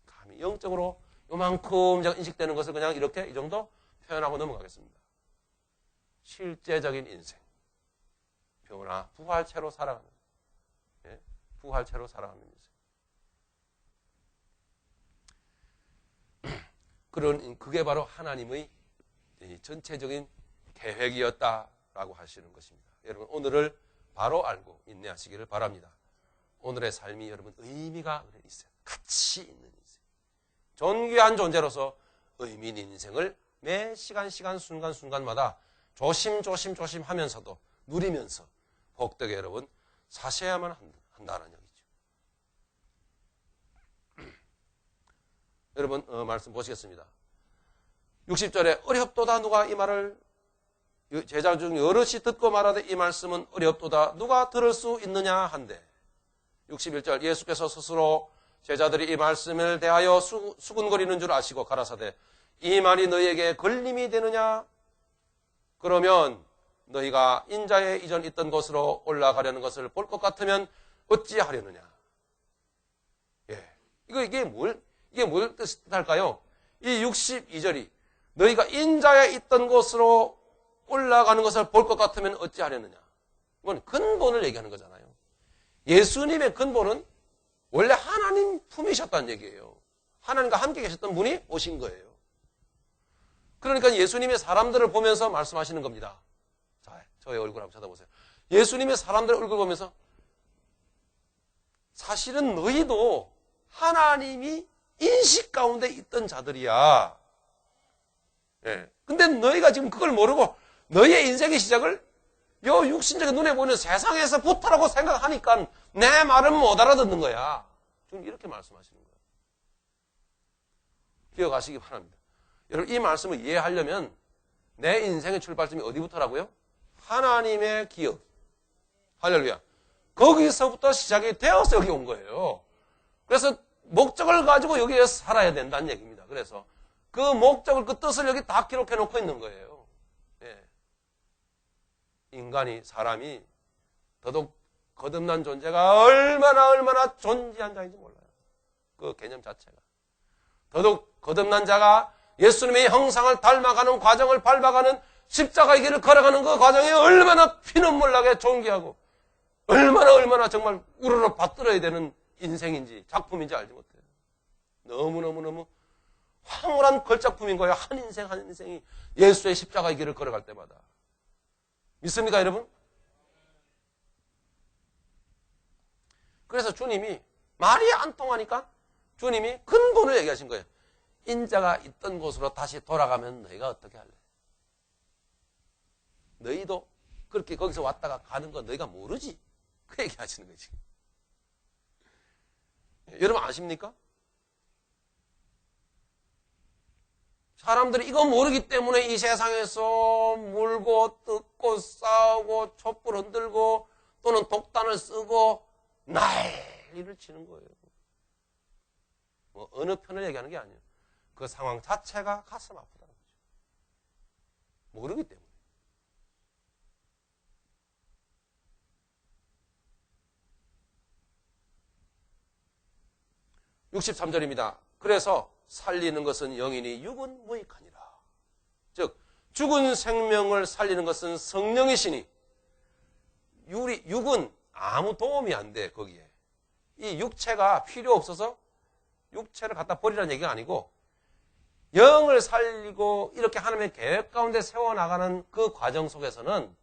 감히 영적으로 요만큼 제가 인식되는 것을 그냥 이렇게 이 정도 표현하고 넘어가겠습니다. 실제적인 인생. 변화, 부활체로 살아가는. 부활체로 살아가는 인생. 그게 바로 하나님의 전체적인 계획이었다라고 하시는 것입니다. 여러분, 오늘을 바로 알고 인내하시기를 바랍니다. 오늘의 삶이 여러분 의미가 있어요. 가치 있는 인생. 존귀한 존재로서 의미 있는 인생을 매 시간 순간마다 조심 하면서도 누리면서 복되게 여러분 사셔야만 한다는 얘기죠. 여러분 말씀 보시겠습니다. 60절에 어렵도다 누가 이 말을 제자 중 여럿이 듣고 말하되 이 말씀은 어렵도다 누가 들을 수 있느냐 한데 61절 예수께서 스스로 제자들이 이 말씀을 대하여 수군거리는 줄 아시고 가라사대 이 말이 너희에게 걸림이 되느냐 그러면 너희가 인자의 이전 있던 곳으로 올라가려는 것을 볼 것 같으면 어찌하려느냐. 이게 뭘 뜻할까요? 이 62절이 너희가 인자에 있던 곳으로 올라가는 것을 볼 것 같으면 어찌하려느냐. 이건 근본을 얘기하는 거잖아요. 예수님의 근본은 원래 하나님 품이셨다는 얘기예요. 하나님과 함께 계셨던 분이 오신 거예요. 그러니까 예수님의 사람들을 보면서 말씀하시는 겁니다. 자, 저의 얼굴 한번 쳐다보세요. 예수님의 사람들의 얼굴 보면서 사실은 너희도 하나님이 인식 가운데 있던 자들이야. 근데 너희가 지금 그걸 모르고 너희의 인생의 시작을 요 육신적인 눈에 보이는 세상에서부터라고 생각하니까 내 말은 못 알아듣는 거야. 지금 이렇게 말씀하시는 거예요. 기억하시기 바랍니다. 여러분 이 말씀을 이해하려면 내 인생의 출발점이 어디부터라고요? 하나님의 기억. 할렐루야. 거기서부터 시작이 되어서 여기 온 거예요. 그래서 목적을 가지고 여기에 살아야 된다는 얘기입니다. 그래서 그 목적을, 그 뜻을 여기 다 기록해 놓고 있는 거예요. 인간이, 사람이 더더욱 거듭난 존재가 얼마나 존재한 자인지 몰라요. 그 개념 자체가. 더더욱 거듭난 자가 예수님의 형상을 닮아가는 과정을 밟아가는 십자가의 길을 걸어가는 그 과정이 얼마나 피눈물 나게 존귀하고 얼마나 정말 우러러 받들어야 되는 인생인지 작품인지 알지 못해요. 너무너무 황홀한 걸작품인 거예요. 한 인생이 예수의 십자가의 길을 걸어갈 때마다. 믿습니까 여러분? 그래서 주님이 말이 안 통하니까 주님이 근본을 얘기하신 거예요. 인자가 있던 곳으로 다시 돌아가면 너희가 어떻게 할래? 너희도 그렇게 거기서 왔다가 가는 거 너희가 모르지? 그 얘기 하시는 거지. 여러분 아십니까? 사람들이 이거 모르기 때문에 이 세상에서 물고 뜯고 싸우고 촛불 흔들고 또는 독단을 쓰고 난리를 치는 거예요. 뭐 어느 편을 얘기하는 게 아니에요. 그 상황 자체가 가슴 아프다는 거죠. 모르기 때문에. (63절입니다) 그래서 살리는 것은 영이니 육은 무익하니라. 즉 죽은 생명을 살리는 것은 성령이시니 육은 아무 도움이 안 돼. 거기에 이 육체가 필요 없어서 육체를 갖다 버리라는 얘기가 아니고 영을 살리고 이렇게 하나님의 계획 가운데 세워나가는 그 과정 속에서는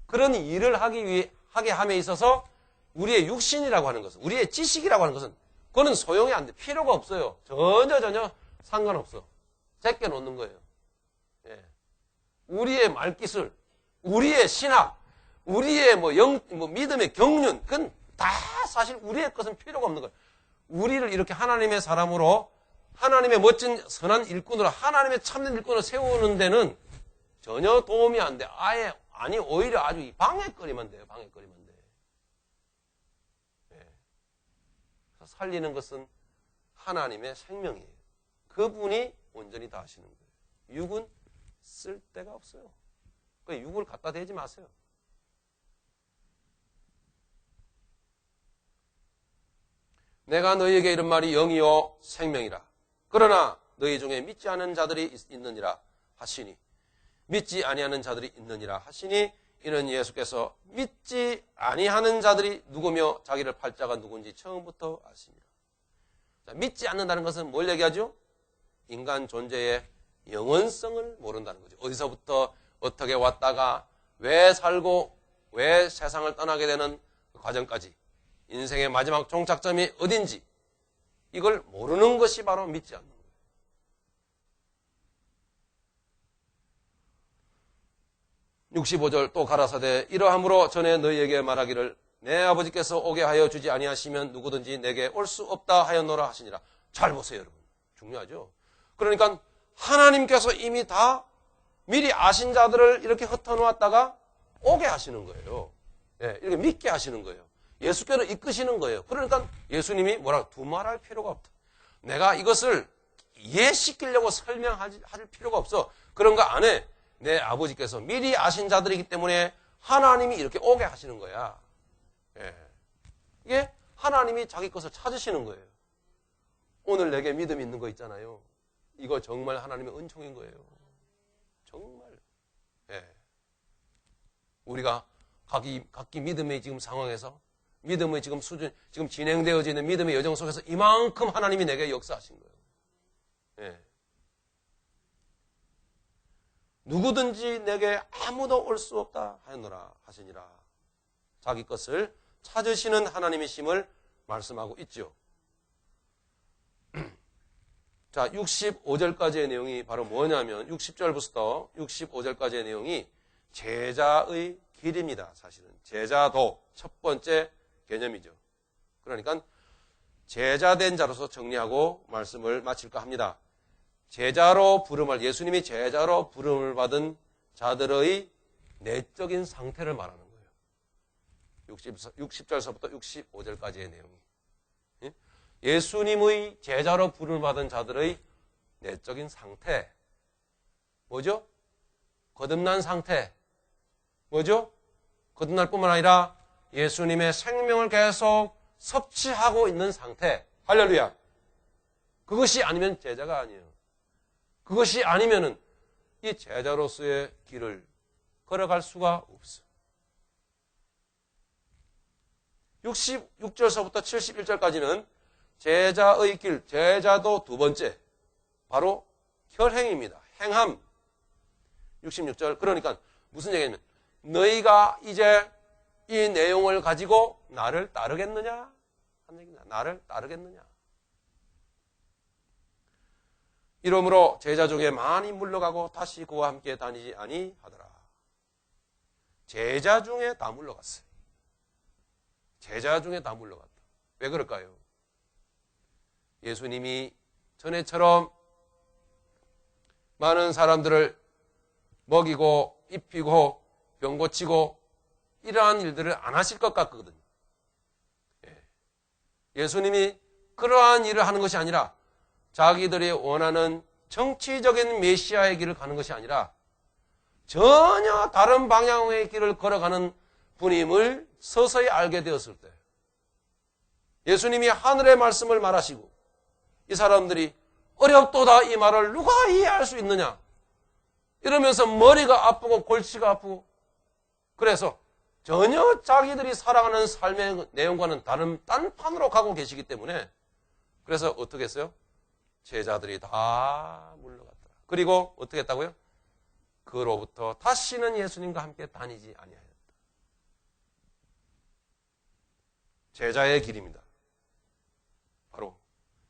그런 일을 하게 함에 있어서 우리의 육신이라고 하는 것은, 우리의 지식이라고 하는 것은, 그거는 소용이 안 돼. 필요가 없어요. 전혀 상관없어. 제껴 놓는 거예요. 예. 우리의 말기술, 우리의 신학, 우리의 믿음의 경륜, 그건 다 사실 우리의 것은 필요가 없는 거예요. 우리를 이렇게 하나님의 사람으로, 하나님의 멋진 선한 일꾼으로, 하나님의 참된 일꾼으로 세우는 데는 전혀 도움이 안 돼. 오히려 아주 방해거리만 돼요. 방해거리만 돼. 예. 살리는 것은 하나님의 생명이에요. 그분이 온전히 다 하시는 거예요. 육은 쓸 데가 없어요. 그 육을 갖다 대지 마세요. 내가 너희에게 이런 말이 영이요 생명이라. 그러나 너희 중에 믿지 않은 자들이 있느니라 하시니, 믿지 아니하는 자들이 있느니라 하시니, 이는 예수께서 믿지 아니하는 자들이 누구며 자기를 팔 자가 누군지 처음부터 아십니다. 자, 믿지 않는다는 것은 뭘 얘기하죠? 인간 존재의 영원성을 모른다는 거죠. 어디서부터 어떻게 왔다가 왜 살고 왜 세상을 떠나게 되는 그 과정까지, 인생의 마지막 종착점이 어딘지, 이걸 모르는 것이 바로 믿지 않는 거예요. 65절 또 가라사대 이러함으로 전에 너희에게 말하기를 내 아버지께서 오게 하여 주지 아니하시면 누구든지 내게 올 수 없다 하였노라 하시니라. 잘 보세요, 여러분. 중요하죠. 그러니까 하나님께서 이미 다 미리 아신 자들을 이렇게 흩어놓았다가 오게 하시는 거예요. 예, 이렇게 믿게 하시는 거예요. 예수께로 이끄시는 거예요. 그러니까 예수님이 뭐라고 두말할 필요가 없다. 내가 이것을 이해시키려고 설명할 필요가 없어. 그런 거 안 해. 내 아버지께서 미리 아신 자들이기 때문에 하나님이 이렇게 오게 하시는 거야. 예. 이게 하나님이 자기 것을 찾으시는 거예요. 오늘 내게 믿음이 있는 거 있잖아요. 이거 정말 하나님의 은총인 거예요. 정말. 예. 우리가 각기 믿음의 지금 상황에서, 믿음의 지금 수준, 지금 진행되어져 있는 믿음의 여정 속에서 이만큼 하나님이 내게 역사하신 거예요. 예. 누구든지 내게 아무도 올 수 없다 하였노라 하시니라. 자기 것을 찾으시는 하나님이심을 말씀하고 있죠. 자, 65절까지의 내용이 바로 뭐냐면 60절부터 65절까지의 내용이 제자의 길입니다. 사실은 제자도 첫 번째 개념이죠. 그러니까 제자된 자로서 정리하고 말씀을 마칠까 합니다. 제자로 부름을, 예수님이 제자로 부름을 받은 자들의 내적인 상태를 말하는 거예요. 60절서부터 65절까지의 내용이. 예수님의 제자로 부름을 받은 자들의 내적인 상태. 뭐죠? 거듭난 상태. 뭐죠? 거듭날 뿐만 아니라 예수님의 생명을 계속 섭취하고 있는 상태. 할렐루야. 그것이 아니면 제자가 아니에요. 그것이 아니면은 이 제자로서의 길을 걸어갈 수가 없어요. 66절서부터 71절까지는 제자의 길, 제자도 두 번째, 바로 혈행입니다. 행함. 66절. 그러니까 무슨 얘기냐면 너희가 이제 이 내용을 가지고 나를 따르겠느냐? 하는 얘기입니다. 나를 따르겠느냐? 이러므로 제자 중에 많이 물러가고 다시 그와 함께 다니지 아니하더라. 제자 중에 다 물러갔어요. 제자 중에 다 물러갔다. 왜 그럴까요? 예수님이 전에처럼 많은 사람들을 먹이고 입히고 병 고치고 이러한 일들을 안 하실 것 같거든요. 예수님이 그러한 일을 하는 것이 아니라 자기들이 원하는 정치적인 메시아의 길을 가는 것이 아니라 전혀 다른 방향의 길을 걸어가는 분임을 서서히 알게 되었을 때 예수님이 하늘의 말씀을 말하시고 이 사람들이 어렵도다 이 말을 누가 이해할 수 있느냐 이러면서 머리가 아프고 골치가 아프고 그래서 전혀 자기들이 살아가는 삶의 내용과는 다른 딴판으로 가고 계시기 때문에 그래서 어떻게 했어요? 제자들이 다 물러갔더라. 그리고 어떻게 했다고요? 그로부터 다시는 예수님과 함께 다니지 아니하였다. 제자의 길입니다. 바로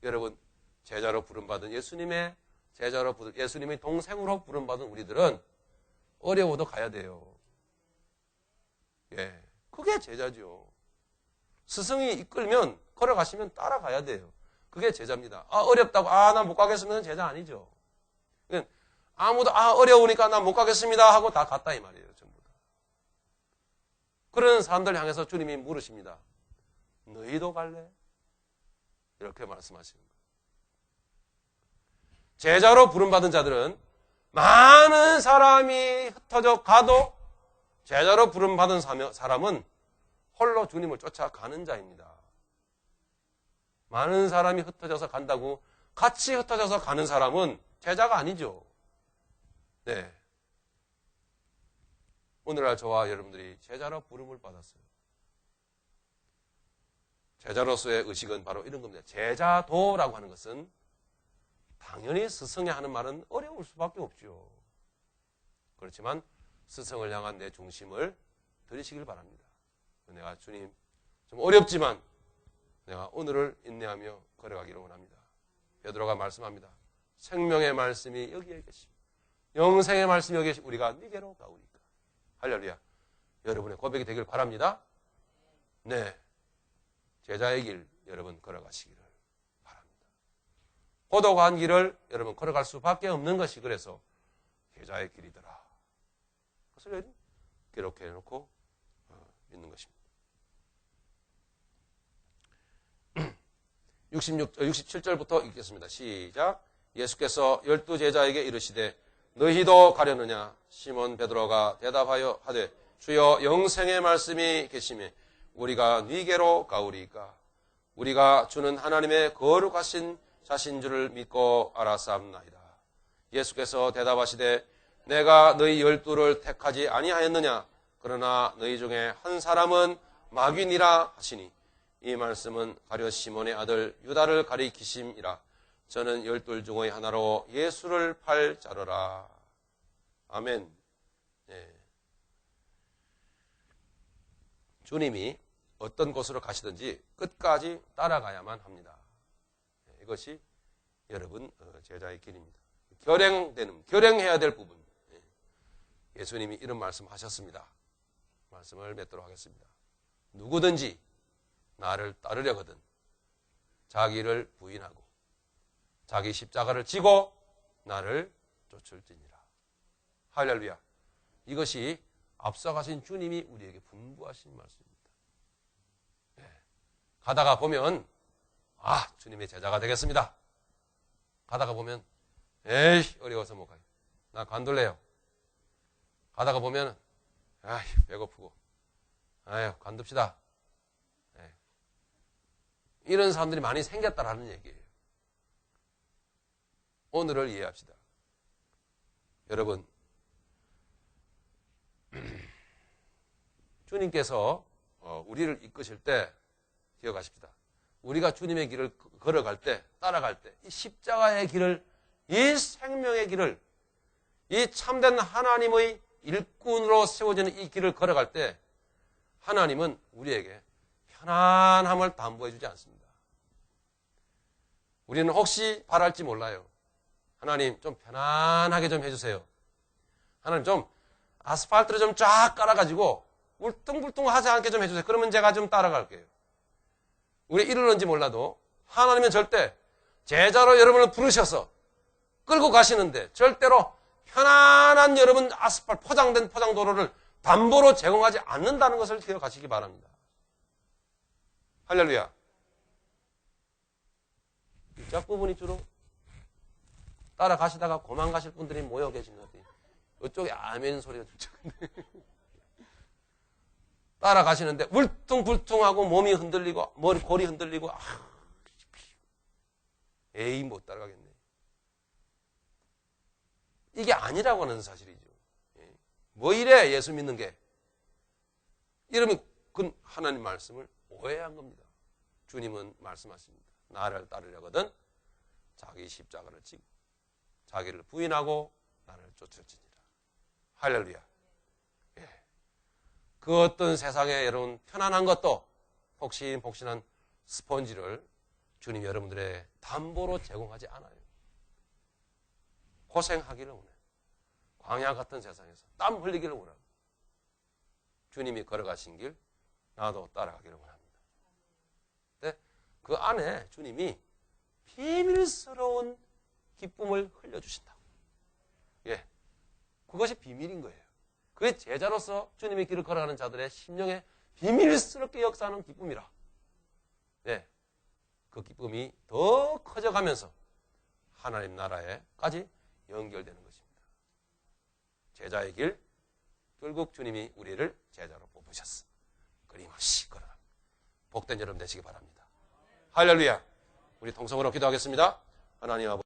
여러분 제자로 부름받은 예수님의 예수님의 동생으로 부름받은 우리들은 어려워도 가야 돼요. 예, 그게 제자죠. 스승이 이끌면 걸어가시면 따라가야 돼요. 그게 제자입니다. 어렵다고 난 못 가겠으면 제자 아니죠. 아무도 어려우니까 난 못 가겠습니다 하고 다 갔다 이 말이에요. 전부 다. 그런 사람들 향해서 주님이 물으십니다. 너희도 갈래? 이렇게 말씀하시는 거예요. 제자로 부름받은 자들은 많은 사람이 흩어져 가도 제자로 부름받은 사람은 홀로 주님을 쫓아가는 자입니다. 많은 사람이 흩어져서 간다고 같이 흩어져서 가는 사람은 제자가 아니죠. 네. 오늘날 저와 여러분들이 제자로 부름을 받았어요. 제자로서의 의식은 바로 이런 겁니다. 제자도라고 하는 것은 당연히 스승이 하는 말은 어려울 수밖에 없죠. 그렇지만 스승을 향한 내 중심을 들이시길 바랍니다. 내가 주님 좀 어렵지만 내가 오늘을 인내하며 걸어가기를 원합니다. 베드로가 말씀합니다. 생명의 말씀이 여기에 계십니다. 영생의 말씀이 여기에 계십니다. 우리가 네게로 가오리까. 할렐루야. 여러분의 고백이 되길 바랍니다. 네. 제자의 길 여러분 걸어가시기를 바랍니다. 고독한 길을 여러분 걸어갈 수밖에 없는 것이 그래서 제자의 길이더라. 그것을 기록해 놓고 있는 것입니다. 67절부터 읽겠습니다. 시작. 예수께서 12제자에게 이르시되 너희도 가려느냐? 시몬 베드로가 대답하여 하되 주여 영생의 말씀이 계시매 우리가 네게로 가오리이까. 우리가 주는 하나님의 거룩하신 자신 줄을 믿고 알았사옵나이다. 예수께서 대답하시되 내가 너희 12를 택하지 아니하였느냐? 그러나 너희 중에 한 사람은 마귀니라 하시니 이 말씀은 가룟 시몬의 아들 유다를 가리키심이라. 저는 12 중의 하나로 예수를 팔 자로라. 아멘. 예. 주님이 어떤 곳으로 가시든지 끝까지 따라가야만 합니다. 이것이 여러분 제자의 길입니다. 결행해야 될 부분. 예수님이 이런 말씀하셨습니다. 말씀을 맺도록 하겠습니다. 누구든지 나를 따르려거든 자기를 부인하고 자기 십자가를 지고 나를 쫓을지니라. 할렐루야. 이것이 앞서가신 주님이 우리에게 분부하신 말씀입니다. 네. 가다가 보면 주님의 제자가 되겠습니다. 가다가 보면 에이 어려워서 못 가요. 나 관둘래요. 가다가 보면 배고프고 관둡시다. 네. 이런 사람들이 많이 생겼다라는 얘기예요. 오늘을 이해합시다. 여러분 주님께서 우리를 이끄실 때 기억하십시다. 우리가 주님의 길을 걸어갈 때 따라갈 때 이 십자가의 길을 이 생명의 길을 이 참된 하나님의 일꾼으로 세워지는 이 길을 걸어갈 때 하나님은 우리에게 편안함을 담보해 주지 않습니다. 우리는 혹시 바랄지 몰라요. 하나님 좀 편안하게 좀 해주세요. 하나님 좀 아스팔트를 좀 쫙 깔아가지고 울퉁불퉁하지 않게 좀 해주세요. 그러면 제가 좀 따라갈게요. 우리 이러는지 몰라도 하나님은 절대 제자로 여러분을 부르셔서 끌고 가시는데 절대로 편안한 여러분 포장된 포장도로를 담보로 제공하지 않는다는 것을 기억하시기 바랍니다. 할렐루야. 뒷부분이 주로 따라가시다가 고만가실 분들이 모여 계신 것 같아요. 이쪽에 아멘 소리가 좀 작은데. 따라가시는데 울퉁불퉁하고 몸이 흔들리고 골이 흔들리고 에이 못 따라가겠네. 이게 아니라고 하는 사실이죠. 뭐 이래 예수 믿는 게. 이러면 그건 하나님 말씀을 오해한 겁니다. 주님은 말씀하십니다. 나를 따르려거든 자기 십자가를 지고 자기를 부인하고 나를 쫓을지니라. 할렐루야. 예. 그 어떤 세상에 여러분 편안한 것도 폭신폭신한 스펀지를 주님이 여러분들의 담보로 제공하지 않아요. 고생하기를 원해요. 광야 같은 세상에서 땀 흘리기를 원합니다. 주님이 걸어가신 길 나도 따라가기를 원합니다. 근데 그 안에 주님이 비밀스러운 기쁨을 흘려주신다고. 예, 그것이 비밀인 거예요. 그게 제자로서 주님의 길을 걸어가는 자들의 심령에 비밀스럽게 역사하는 기쁨이라. 예, 그 기쁨이 더 커져가면서 하나님 나라에까지 연결되는 것입니다. 제자의 길, 결국 주님이 우리를 제자로 뽑으셨어. 끊임없이 걸어갑니다. 복된 여러분 되시기 바랍니다. 할렐루야. 우리 통성으로 기도하겠습니다. 하나님 아버지.